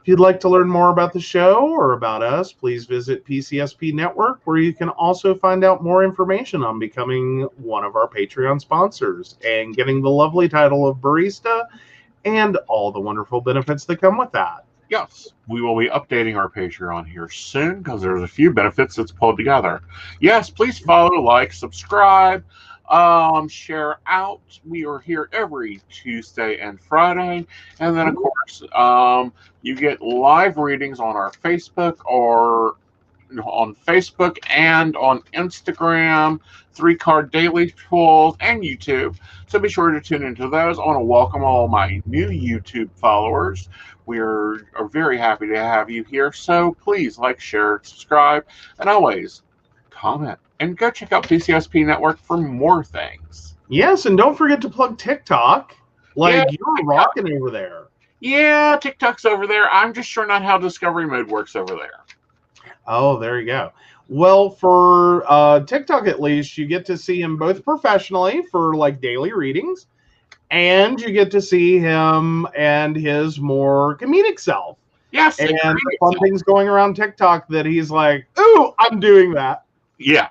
If you'd like to learn more about the show or about us, please visit PCSP Network, where you can also find out more information on becoming one of our Patreon sponsors and getting the lovely title of barista and all the wonderful benefits that come with that. Yes, we will be updating our Patreon here soon because there's a few benefits that's pulled together. Yes, please follow, like, subscribe, share out. We are here every Tuesday and Friday. And then, of course, you get live readings on our Facebook or on Facebook and on Instagram, 3-Card Daily Tools, and YouTube. So be sure to tune into those. I want to welcome all my new YouTube followers. We are very happy to have you here. So please like, share, subscribe, and always comment. And go check out PCSP Network for more things. Yes, and don't forget to plug TikTok. You're rocking over there. Yeah, TikTok's over there. I'm just sure not how Discovery Mode works over there. Oh, there you go. Well, for TikTok at least, you get to see him both professionally for daily readings, and you get to see him and his more comedic self. Yes. And fun things going around TikTok that he's like, ooh, I'm doing that. Yeah.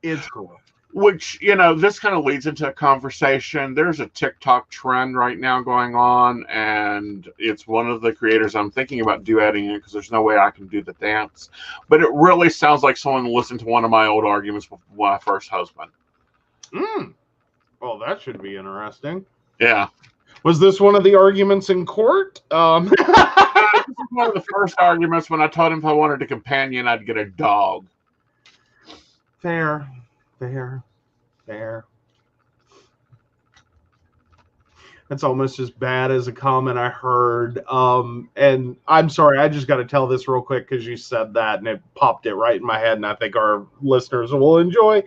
It's cool. Which, this kind of leads into a conversation. There's a TikTok trend right now going on, and it's one of the creators I'm thinking about duetting it because there's no way I can do the dance. But it really sounds like someone listened to one of my old arguments with my first husband. Well, that should be interesting. Yeah. Was this one of the arguments in court? This is one of the first arguments when I told him if I wanted a companion, I'd get a dog. Fair. Fair. Fair. That's almost as bad as a comment I heard. And I'm sorry, I just got to tell this real quick because you said that and it popped it right in my head, and I think our listeners will enjoy.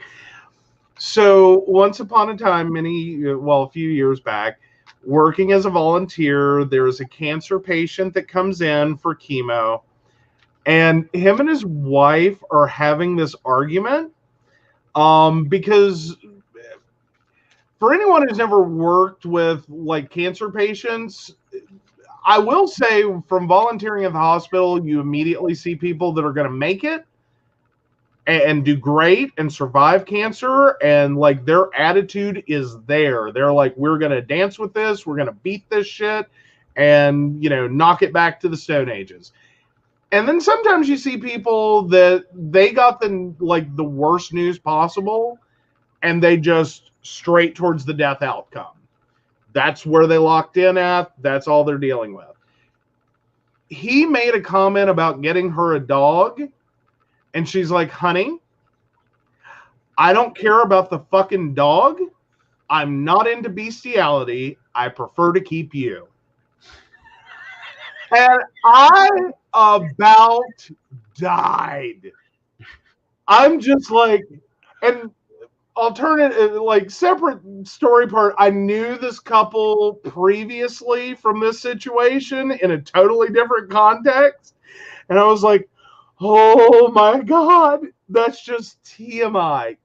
So, once upon a time, a few years back, working as a volunteer, there's a cancer patient that comes in for chemo, and him and his wife are having this argument because for anyone who's never worked with like cancer patients, I will say from volunteering at the hospital, you immediately see people that are going to make it and do great and survive cancer, and like their attitude is there. They're like, we're going to dance with this, we're going to beat this shit and, knock it back to the Stone Ages. And then sometimes you see people that they got the worst news possible and they just straight towards the death outcome. That's where they locked in at. That's all they're dealing with. He made a comment about getting her a dog, and she's like, honey, I don't care about the fucking dog. I'm not into bestiality. I prefer to keep you. And I about died. I'm just like, and alternative, like separate story part, I knew this couple previously from this situation in a totally different context, and I was like, oh my god, that's just TMI.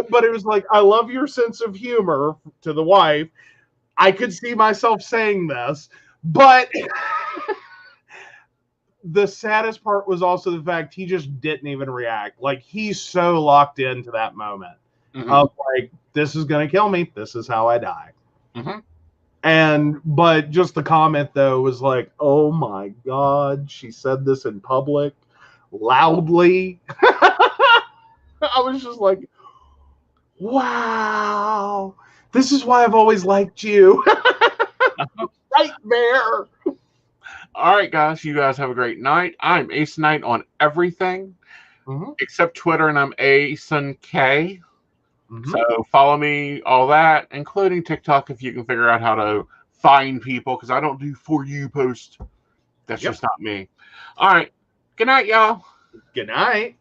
But it was like, I love your sense of humor, to the wife. I could see myself saying this, but the saddest part was also the fact he just didn't even react. Like, he's so locked into that moment of like, this is going to kill me. This is how I die. But just the comment though was like, oh my God, she said this in public loudly. I was just like, wow, this is why I've always liked you. Right there. All right, guys. You guys have a great night. I'm Aeson Knight on everything except Twitter, and I'm Aeson K. So follow me, all that, including TikTok if you can figure out how to find people, because I don't do For You posts. That's just not me. All right. Good night, y'all. Good night.